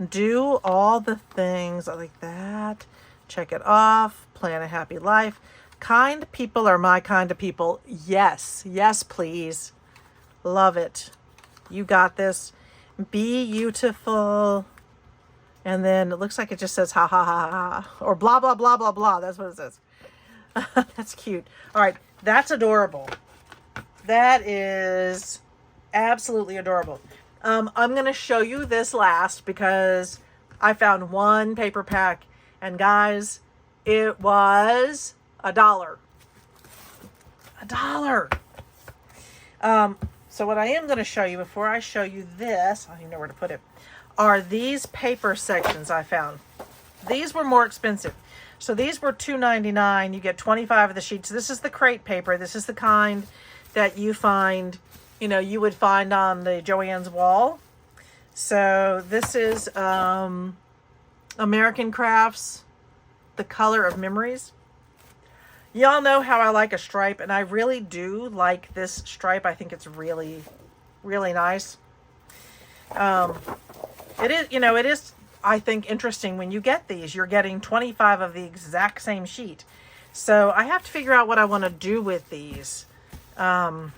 Speaker 1: Do all the things like that. Check it off. Plan a happy life. Kind people are my kind of people. Yes. Yes, please. Love it. You got this. Be beautiful. And then it looks like it just says ha ha ha ha. Or blah, blah, blah, blah, blah. That's what it says. That's cute. All right. That's adorable. That is absolutely adorable. I'm going to show you this last because I found one paper pack, and guys, it was $1. $1. So what I am going to show you before I show you this, I don't even know where to put it, are these paper sections I found. These were more expensive. So these were $2.99. You get 25 of the sheets. This is the crate paper. This is the kind that you find, you know, you would find on the Joann's wall. So this is American Crafts, The Color of Memories. Y'all know how I like a stripe, and I really do like this stripe. I think it's really, really nice. It is, you know, it is, I think, interesting when you get these. You're getting 25 of the exact same sheet. So I have to figure out what I want to do with these. But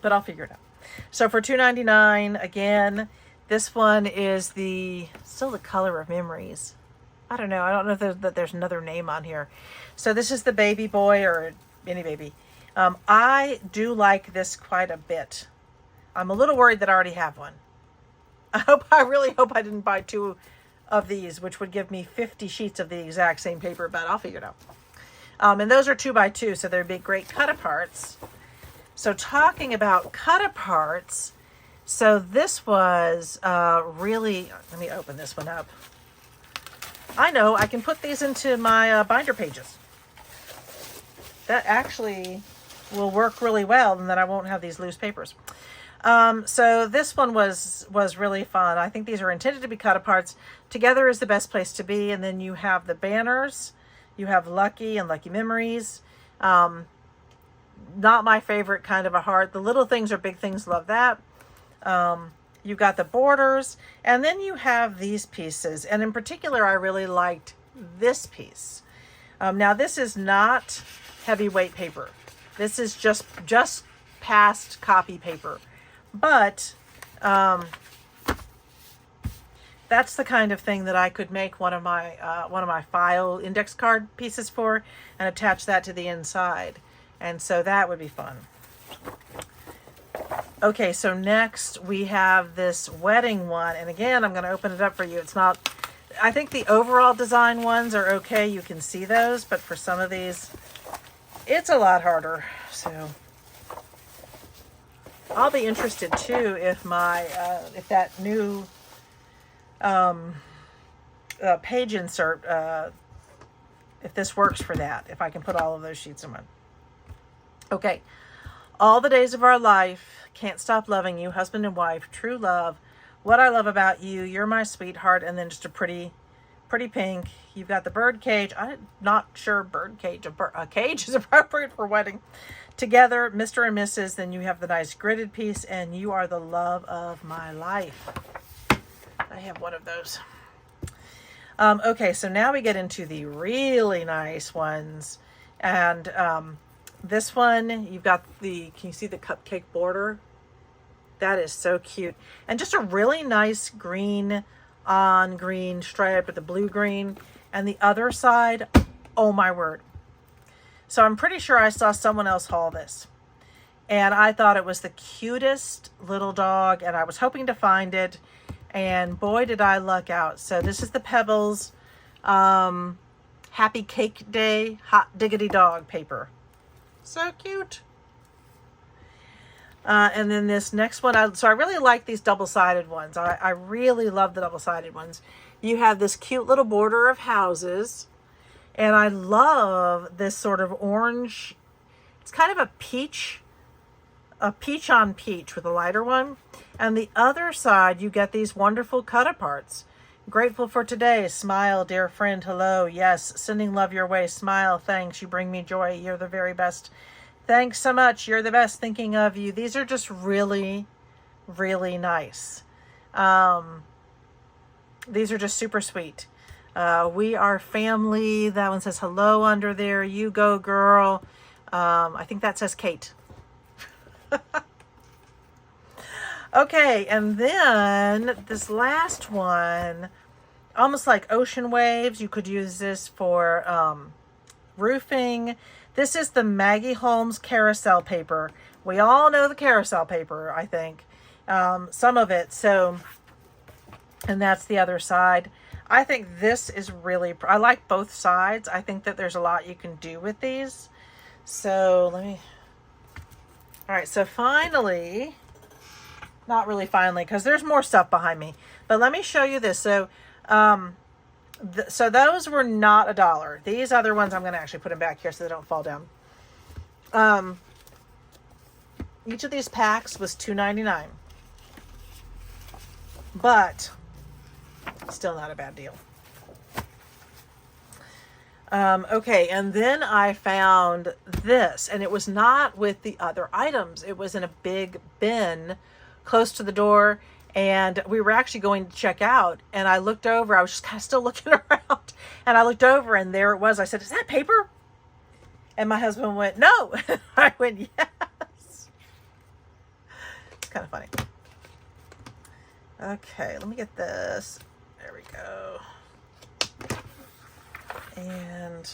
Speaker 1: I'll figure it out. So for $2.99, again, this one is still the Color of Memories. I don't know. I don't know if there's another name on here. So this is the baby boy or mini baby. I do like this quite a bit. I'm a little worried that I already have one. I really hope I didn't buy 2 of these, which would give me 50 sheets of the exact same paper, but I'll figure it out. And those are 2x2, so they'd be great cut-aparts. So talking about cut-aparts, so this was really, let me open this one up. I know, I can put these into my binder pages. That actually will work really well, and then I won't have these loose papers. So this one was really fun. I think these are intended to be cut-aparts. Together is the best place to be, and then you have the banners. You have Lucky and Lucky Memories. Not my favorite kind of a heart. The little things are big things. Love that. You've got the borders, and then you have these pieces. And in particular, I really liked this piece. Now, this is not heavyweight paper. This is just past copy paper. But that's the kind of thing that I could make one of my file index card pieces for and attach that to the inside. And so that would be fun. Okay, so next we have this wedding one. And again, I'm going to open it up for you. It's not, I think the overall design ones are okay. You can see those, but for some of these, it's a lot harder. So I'll be interested too if if that new page insert, if this works for that, if I can put all of those sheets in one. Okay. All the days of our life, can't stop loving you, husband and wife, true love, what I love about you, you're my sweetheart, and then just a pretty pink. You've got the bird cage. I'm not sure bird cage, a cage is appropriate for wedding. Together, Mr. and Mrs., then you have the nice gridded piece, and you are the love of my life. I have one of those. Okay, so now we get into the really nice ones. And this one, you've got can you see the cupcake border? That is so cute. And just a really nice green on green stripe with the blue green. And the other side, oh my word. So I'm pretty sure I saw someone else haul this. And I thought it was the cutest little dog, and I was hoping to find it. And boy, did I luck out. So this is the Pebbles Happy Cake Day Hot Diggity Dog paper. So cute. And then this next one, so I really like these double-sided ones. I really love the double-sided ones. You have this cute little border of houses. And I love this sort of orange. It's kind of a peach on peach with a lighter one. And the other side, you get these wonderful cut-aparts. Grateful for today. Smile, dear friend. Hello. Yes. Sending love your way. Smile. Thanks. You bring me joy. You're the very best. Thanks so much. You're the best. Thinking of you. These are just really, really nice. These are just super sweet. We are family. That one says hello under there. You go, girl. I think that says Kate. Okay, and then this last one, almost like ocean waves. You could use this for roofing. This is the Maggie Holmes Carousel Paper. We all know the Carousel Paper, I think. Some of it. So, and that's the other side. I think this is really, I like both sides. I think that there's a lot you can do with these. So all right, so finally, not really finally, because there's more stuff behind me, but let me show you this. So, so those were not $1. These other ones, I'm going to actually put them back here so they don't fall down. Each of these packs was $2.99, but still not a bad deal. Okay, and then I found this, and it was not with the other items. It was in a big bin close to the door, and we were actually going to check out, and I looked over. I was just kind of still looking around, and I looked over, and there it was. I said, "Is that paper?" And my husband went, "No." I went, "Yes." It's kind of funny. Okay, let me get this. There we go. And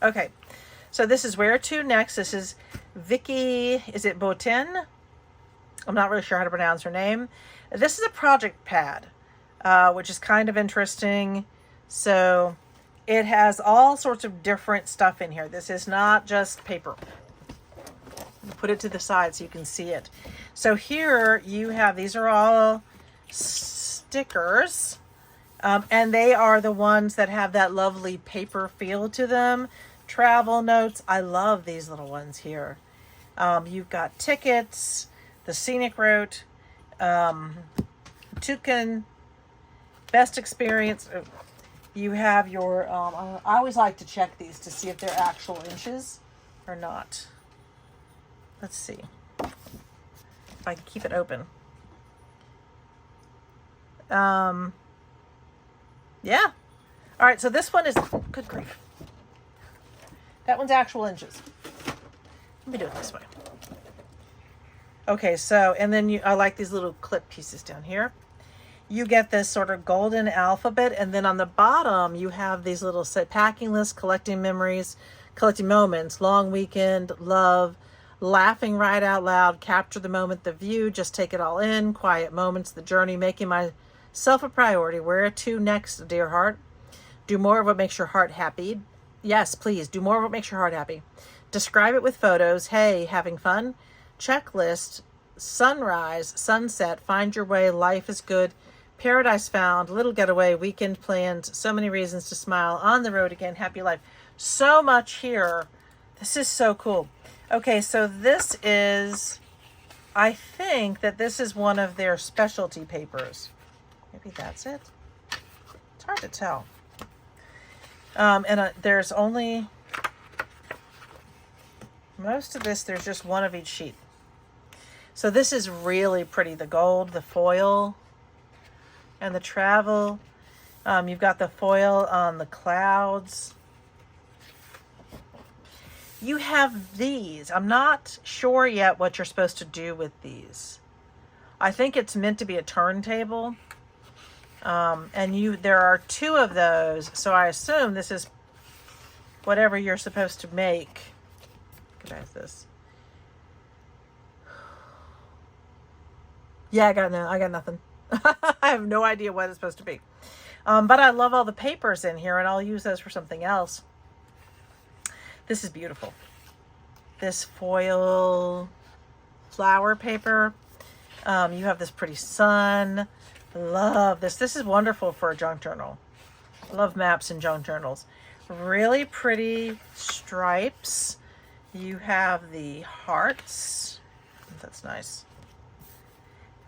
Speaker 1: okay, so this is where to next. This is Vicky, is it Botin? I'm not really sure how to pronounce her name. This is a project pad, which is kind of interesting. So it has all sorts of different stuff in here. This is not just paper. Put it to the side so you can see it. So here you have, these are all stickers. And they are the ones that have that lovely paper feel to them. Travel notes. I love these little ones here. You've got tickets, the scenic route, toucan, best experience. You have your, I always like to check these to see if they're actual inches or not. Let's see if I can keep it open. Yeah. All right, so this one is, good grief. That one's actual inches. Let me do it this way. Okay, so, and then I like these little clip pieces down here. You get this sort of golden alphabet, and then on the bottom, you have these little packing lists, collecting memories, collecting moments, long weekend, love, laughing right out loud, capture the moment, the view, just take it all in, quiet moments, the journey, making myself a priority. Where to next, dear heart? Do more of what makes your heart happy. Yes, please, do more of what makes your heart happy. Describe it with photos. Hey, having fun? Checklist, sunrise, sunset, find your way, life is good, paradise found, little getaway, weekend plans, so many reasons to smile, on the road again, happy life. So much here. This is so cool. Okay, so this is, I think that this is one of their specialty papers. Maybe that's it. It's hard to tell. And there's only, most of this, there's just one of each sheet. So this is really pretty. The gold, the foil, and the travel. You've got the foil on the clouds. You have these. I'm not sure yet what you're supposed to do with these. I think it's meant to be a turntable. And there are two of those. So I assume this is whatever you're supposed to make. Look at this. Yeah, I got nothing. I have no idea what it's supposed to be. But I love all the papers in here, and I'll use those for something else. This is beautiful. This foil flower paper. You have this pretty sun. Love this. This is wonderful for a junk journal. Love maps and junk journals. Really pretty stripes. You have the hearts. That's nice.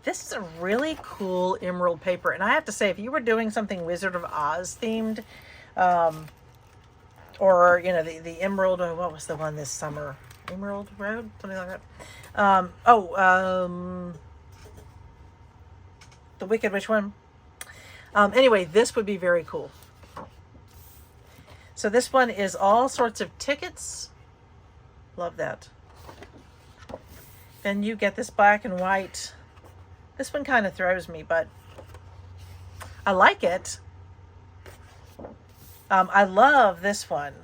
Speaker 1: This is a really cool emerald paper. And I have to say, if you were doing something Wizard of Oz themed, or, you know, the emerald, or what was the one this summer? Emerald Road? Something like that. The Wicked Witch one. Anyway, this would be very cool. So this one is all sorts of tickets. Love that. Then you get this black and white. This one kind of throws me, but I like it. I love this one.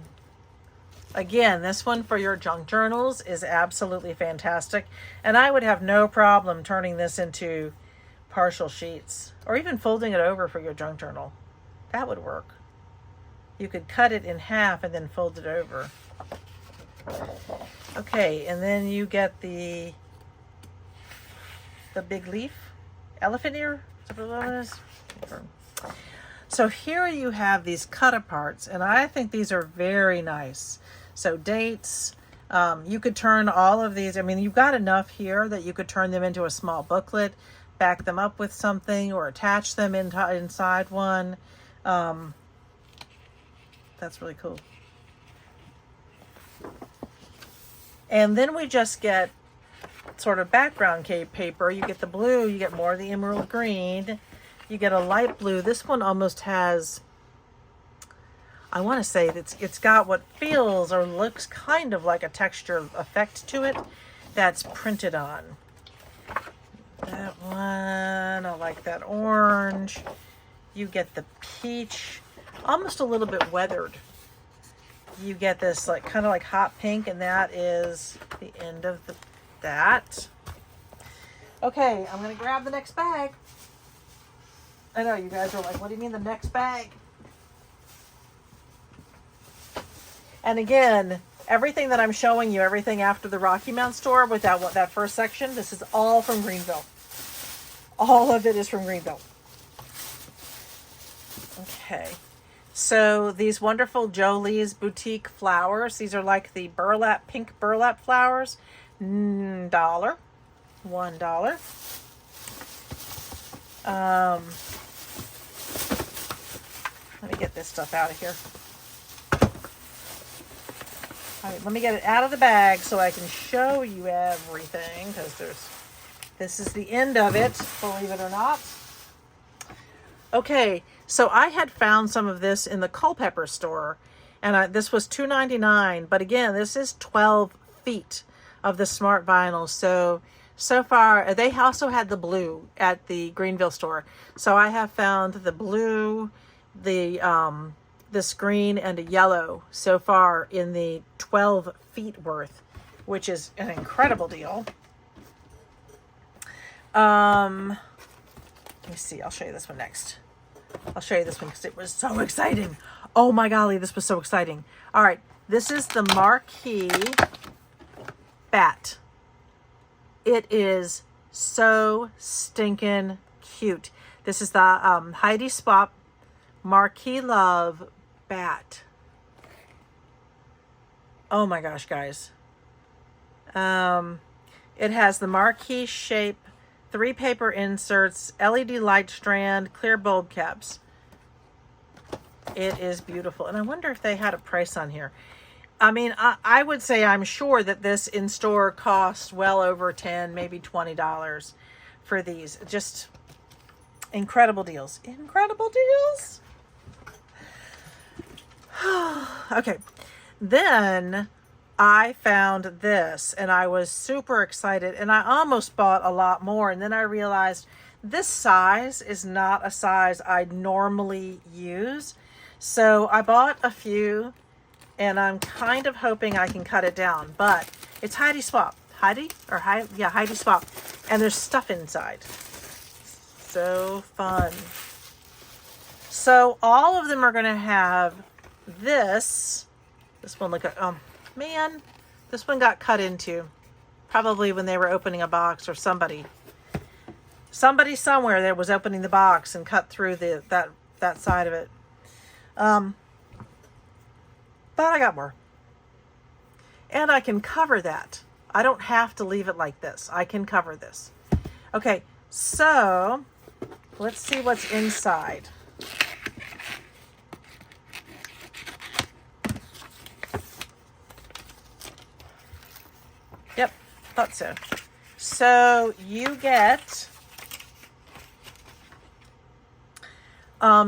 Speaker 1: Again, this one for your junk journals is absolutely fantastic. And I would have no problem turning this into partial sheets, or even folding it over for your junk journal. That would work. You could cut it in half and then fold it over. Okay, and then you get the big leaf, elephant ear. Is that what it is? So here you have these cut aparts, and I think these are very nice. So dates, you could turn all of these. I mean, you've got enough here that you could turn them into a small booklet, back them up with something, or attach them inside one. That's really cool. And then we just get sort of background paper. You get the blue, you get more of the emerald green, you get a light blue. This one almost has, I want to say that it's got what feels or looks kind of like a texture effect to it that's printed on. That one, I like that orange. You get the peach, almost a little bit weathered. You get this like kind of like hot pink, and that is the end of that. Okay, I'm gonna grab the next bag. I know you guys are like, what do you mean the next bag? And again, everything that I'm showing you, everything after the Rocky Mount store with that first section, this is all from Greenville. All of it is from Greenville. Okay. So these wonderful Jolie's boutique flowers. These are like the pink burlap flowers. $1. Let me get this stuff out of here. All right, let me get it out of the bag so I can show you everything, because this is the end of it, believe it or not. Okay, so I had found some of this in the Culpeper store, and this was $2.99, but again, this is 12 feet of the smart vinyl. So far, they also had the blue at the Greenville store. So I have found the blue, this green, and a yellow so far in the 12 feet worth, which is an incredible deal. Let me see. I'll show you this one next. I'll show you this one because it was so exciting. Oh my golly, this was so exciting. All right, this is the Marquee Bat. It is so stinking cute. This is the Heidi Spot Marquee Love Bat. Oh my gosh, guys. It has the marquee shape, 3 paper inserts, LED light strand, clear bulb caps. It is beautiful. And I wonder if they had a price on here. I mean, I would say I'm sure that this in store costs well over $10, maybe $20 for these. Just incredible deals. Incredible deals. Okay. Then I found this and I was super excited, and I almost bought a lot more. And then I realized this size is not a size I normally use. So I bought a few, and I'm kind of hoping I can cut it down, but it's Heidi Swap. Heidi? Or Heidi? Yeah, Heidi Swap. And there's stuff inside. So fun. So all of them are going to have this. This one, look at, oh man, this one got cut into. Probably when they were opening a box, or somebody somewhere that was opening the box and cut through that side of it. But I got more. And I can cover that. I don't have to leave it like this. I can cover this. Okay, so let's see what's inside. Yep, thought so. So you get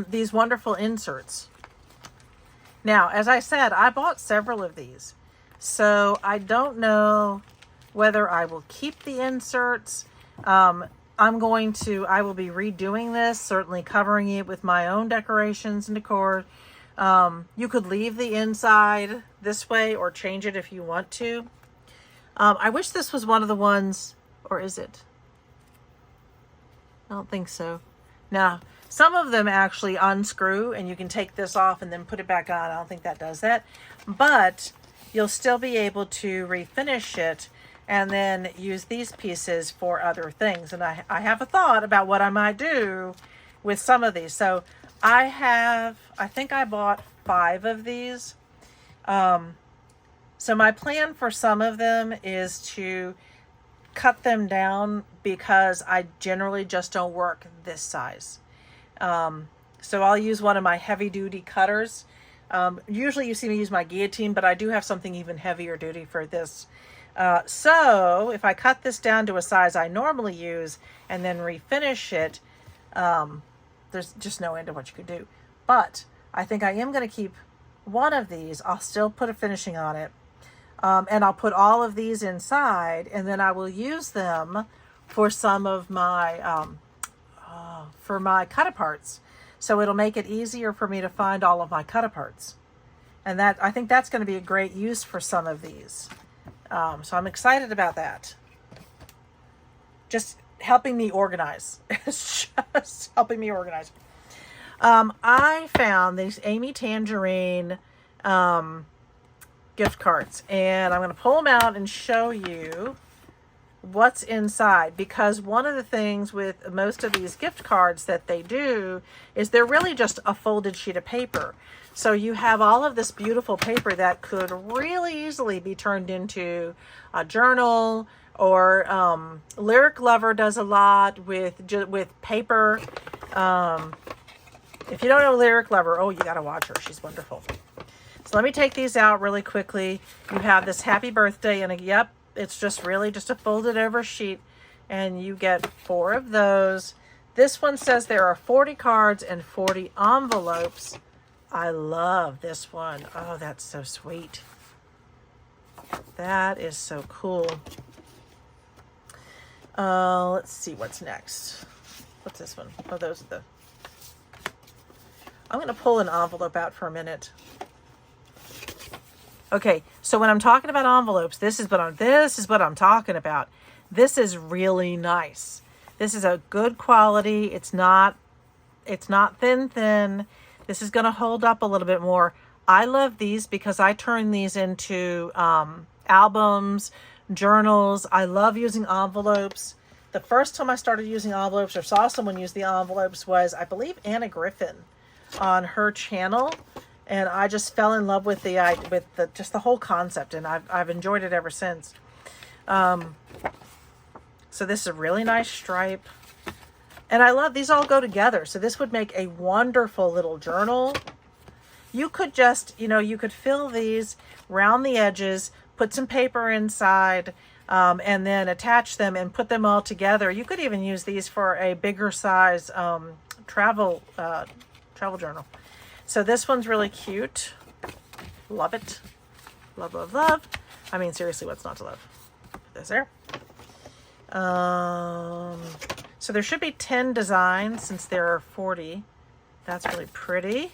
Speaker 1: these wonderful inserts. Now, as I said, I bought several of these. So I don't know whether I will keep the inserts. I will be redoing this, certainly covering it with my own decorations and decor. You could leave the inside this way or change it if you want to. I wish this was one of the ones, or is it? I don't think so. Now, some of them actually unscrew and you can take this off and then put it back on. I don't think that does that, but you'll still be able to refinish it and then use these pieces for other things. And I have a thought about what I might do with some of these. So I think I bought 5 of these. So my plan for some of them is to cut them down because I generally just don't work this size. So I'll use one of my heavy duty cutters. Usually you see me use my guillotine, but I do have something even heavier duty for this. So if I cut this down to a size I normally use and then refinish it, there's just no end to what you could do. But I think I am going to keep one of these. I'll still put a finishing on it. And I'll put all of these inside, and then I will use them for some of my, for my cut-aparts. So it'll make it easier for me to find all of my cut-aparts. And I think that's going to be a great use for some of these. So I'm excited about that. Just helping me organize. It's just helping me organize. I found these Amy Tangerine gift cards, and I'm going to pull them out and show you what's inside, because one of the things with most of these gift cards that they do is they're really just a folded sheet of paper. So you have all of this beautiful paper that could really easily be turned into a journal, or Lyric Lover does a lot with paper. If you don't know Lyric Lover, oh, you got to watch her. She's wonderful. So let me take these out really quickly. You have this happy birthday, and yep, it's just really just a folded over sheet, and you get 4 of those. This one says there are 40 cards and 40 envelopes. I love this one. Oh, that's so sweet. That is so cool. Let's see what's next. What's this one? Oh, those are the... I'm going to pull an envelope out for a minute. Okay, so when I'm talking about envelopes, this is what I'm talking about. This is really nice. This is a good quality. It's not thin. This is going to hold up a little bit more. I love these because I turn these into albums, journals. I love using envelopes. The first time I started using envelopes or saw someone use the envelopes was, I believe, Anna Griffin on her channel. And I just fell in love with just the whole concept, and I've enjoyed it ever since. So this is a really nice stripe, and I love these all go together. So this would make a wonderful little journal. You could just, you could fill these round the edges, put some paper inside, and then attach them and put them all together. You could even use these for a bigger size travel journal. So this one's really cute. Love it. Love, love, love. I mean, seriously, what's not to love? Put this there. So there should be 10 designs since there are 40. That's really pretty.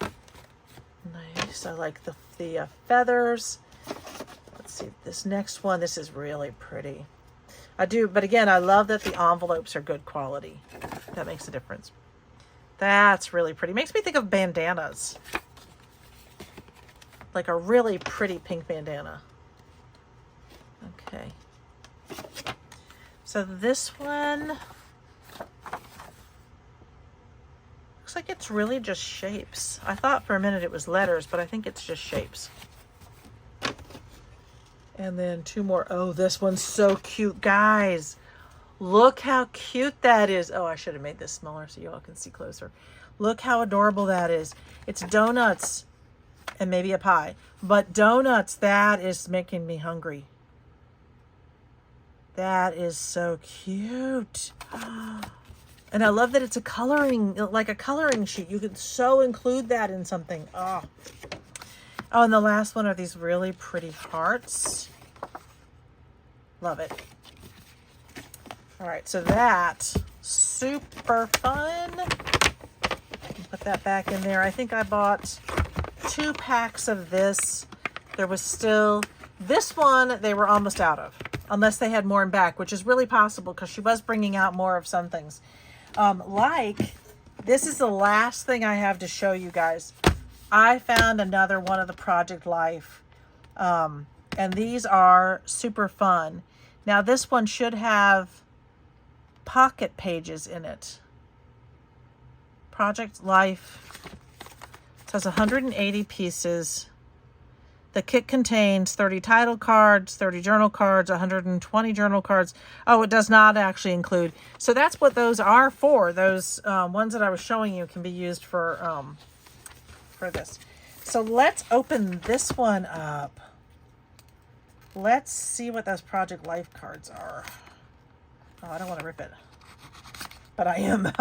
Speaker 1: Nice. I like the feathers. Let's see, this next one, this is really pretty. I do, but again, I love that the envelopes are good quality. That makes a difference. That's really pretty. Makes me think of bandanas. Like a really pretty pink bandana. Okay. So this one looks like it's really just shapes. I thought for a minute it was letters, but I think it's just shapes. And then two more. Oh, this one's so cute, guys. Look how cute that is. Oh, I should have made this smaller so you all can see closer. Look how adorable that is. It's donuts and maybe a pie. But donuts, that is making me hungry. That is so cute. And I love that it's a coloring, like a coloring sheet. You could so include that in something. Oh. Oh, and the last one are these really pretty hearts. Love it. All right, so that, super fun. Put that back in there. I think I bought 2 packs of this. There was still, this one they were almost out of, unless they had more in back, which is really possible because she was bringing out more of some things. Like, this is the last thing I have to show you guys. I found another one of the Project Life, and these are super fun. Now this one should have pocket pages in it. Project Life, it says 180 pieces. The kit contains 30 title cards, 30 journal cards, 120 journal cards. Oh, it does not actually include. So that's what those are for. Those ones that I was showing you can be used for this. So let's open this one up. Let's see what those Project Life cards are. Oh, I don't want to rip it. But I am.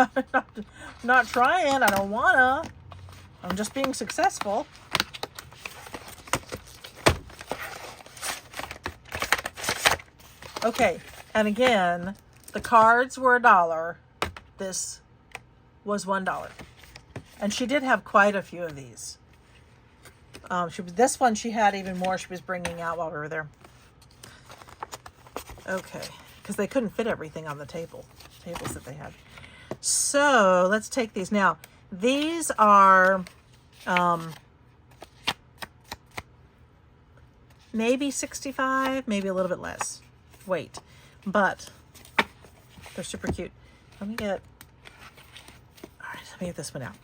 Speaker 1: Not trying. I don't want to. I'm just being successful. Okay. And again, the cards were $1. This was $1. And she did have quite a few of these. This one she had even more. She was bringing out while we were there. Okay, because they couldn't fit everything on the tables that they had. So let's take these now. These are maybe 65, maybe a little bit less weight, but they're super cute. Let me get this one out.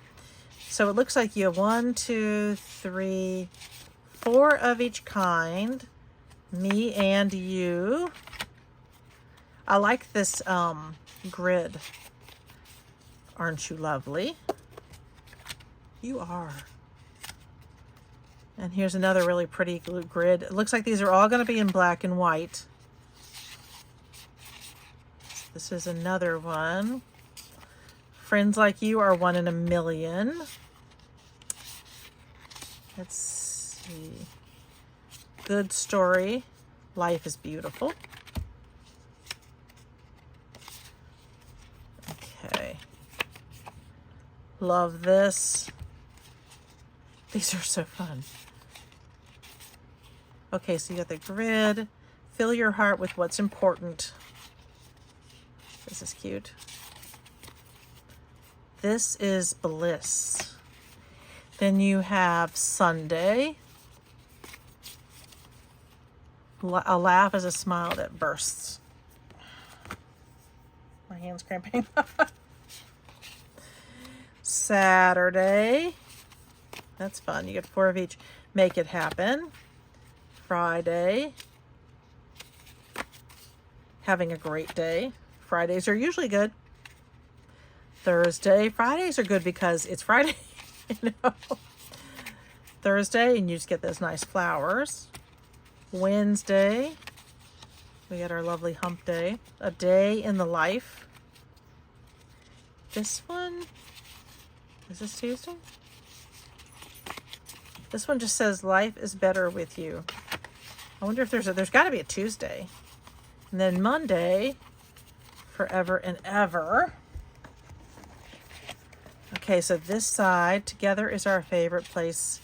Speaker 1: So it looks like you have 1, 2, 3, 4 of each kind. Me and you. I like this grid. Aren't you lovely? You are. And here's another really pretty grid. It looks like these are all going to be in black and white. This is another one. Friends like you are 1 in a million. Let's see. Good story. Life is beautiful. Okay. Love this. These are so fun. Okay, so you got the grid. Fill your heart with what's important. This is cute. This is bliss. Then you have Sunday. A laugh is a smile that bursts. My hand's cramping. Saturday. That's fun. You get 4 of each. Make it happen. Friday. Having a great day. Fridays are usually good. Thursday. Fridays are good because it's Friday. You know? Thursday, and you just get those nice flowers. Wednesday, we get our lovely hump day. A day in the life. This one, is this Tuesday? This one just says life is better with you. I wonder if there's got to be a Tuesday. And then Monday, forever and ever. Okay, so this side, together is our favorite place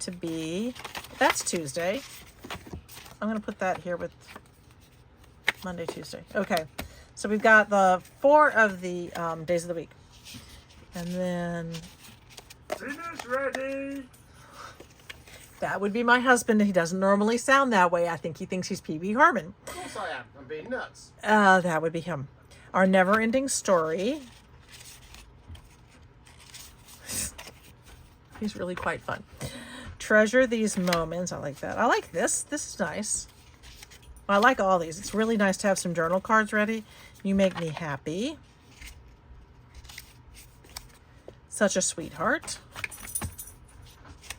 Speaker 1: to be, that's Tuesday. I'm going to put that here with Monday, Tuesday. Okay. So we've got the 4 of the days of the week. And then
Speaker 2: Dinner's ready.
Speaker 1: that would be my husband. He doesn't normally sound that way. I think he thinks he's Pee Wee Herman.
Speaker 2: Of course I am. I'm being nuts.
Speaker 1: That would be him. Our never-ending story. He's really quite fun. Treasure these moments. I like that. I like this. This is nice. I like all these. It's really nice to have some journal cards ready. You make me happy. Such a sweetheart.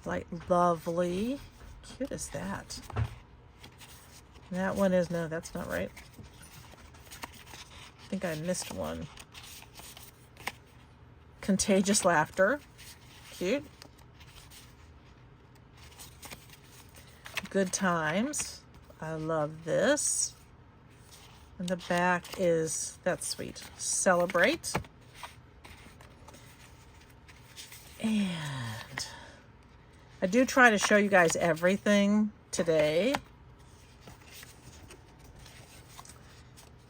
Speaker 1: Like lovely. Cute as that. That one is, no, that's not right. I think I missed one. Contagious laughter. Cute. Good times. I love this. And the back is, that's sweet. Celebrate. And I do try to show you guys everything today.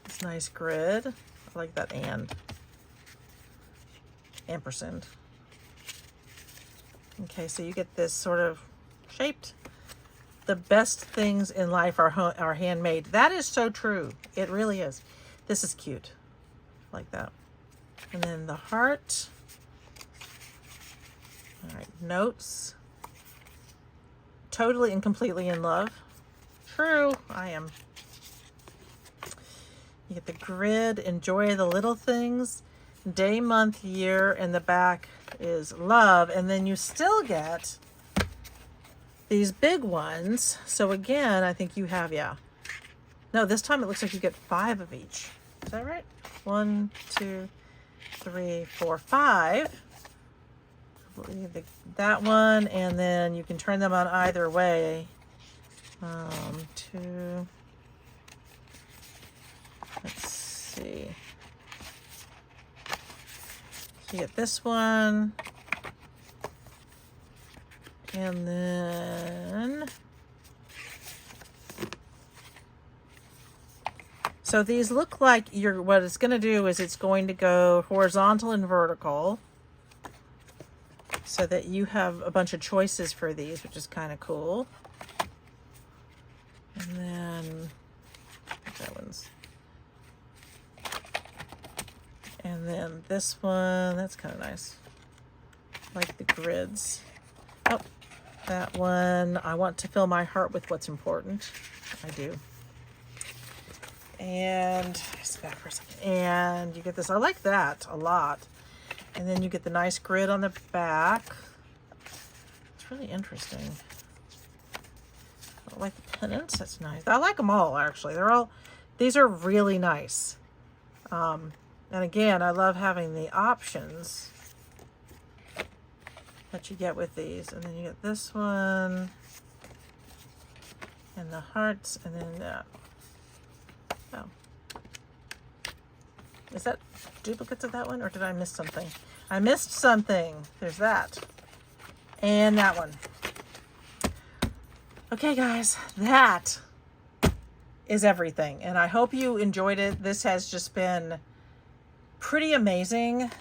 Speaker 1: It's nice grid. I like that and. Ampersand. Okay, so you get this sort of shaped. The best things in life are handmade. That is so true. It really is. This is cute. Like that. And then the heart. All right, notes. Totally and completely in love. True, I am. You get the grid. Enjoy the little things. Day, month, year, and the back is love. And then you still get these big ones. So again, I think you have, yeah. No, this time it looks like you get 5 of each. Is that right? 1, 2, 3, 4, 5. That one, and then you can turn them on either way. 2. Let's see. You get this one. And then, so these look like what it's going to do is it's going to go horizontal and vertical so that you have a bunch of choices for these, which is kind of cool. And then, that one's, and then this one, that's kind of nice. I like the grids. Oh. That one, I want to fill my heart with what's important. I do. And, step back for a second. And you get this, I like that a lot. And then you get the nice grid on the back. It's really interesting. I like the pennants, that's nice. I like them all, actually. These are really nice. And again, I love having the options that you get with these. And then you get this one and the hearts, and then that. Oh, is that duplicates of that one, or did I miss something? I missed something. There's that and that one. Okay guys, that is everything, and I hope you enjoyed it. This has just been pretty amazing.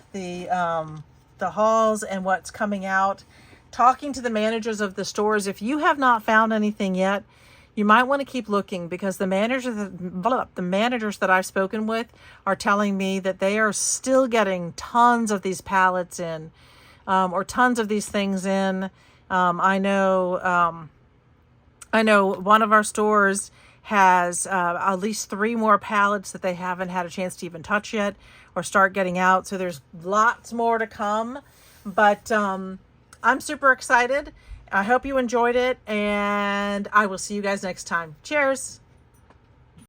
Speaker 1: The hauls and what's coming out, talking to the managers of the stores. If you have not found anything yet, you might want to keep looking, because the managers that I've spoken with are telling me that they are still getting tons of these pallets in, or tons of these things in. I know one of our stores has at least 3 more pallets that they haven't had a chance to even touch yet or start getting out. So there's lots more to come, but I'm super excited. I hope you enjoyed it, and I will see you guys next time. Cheers.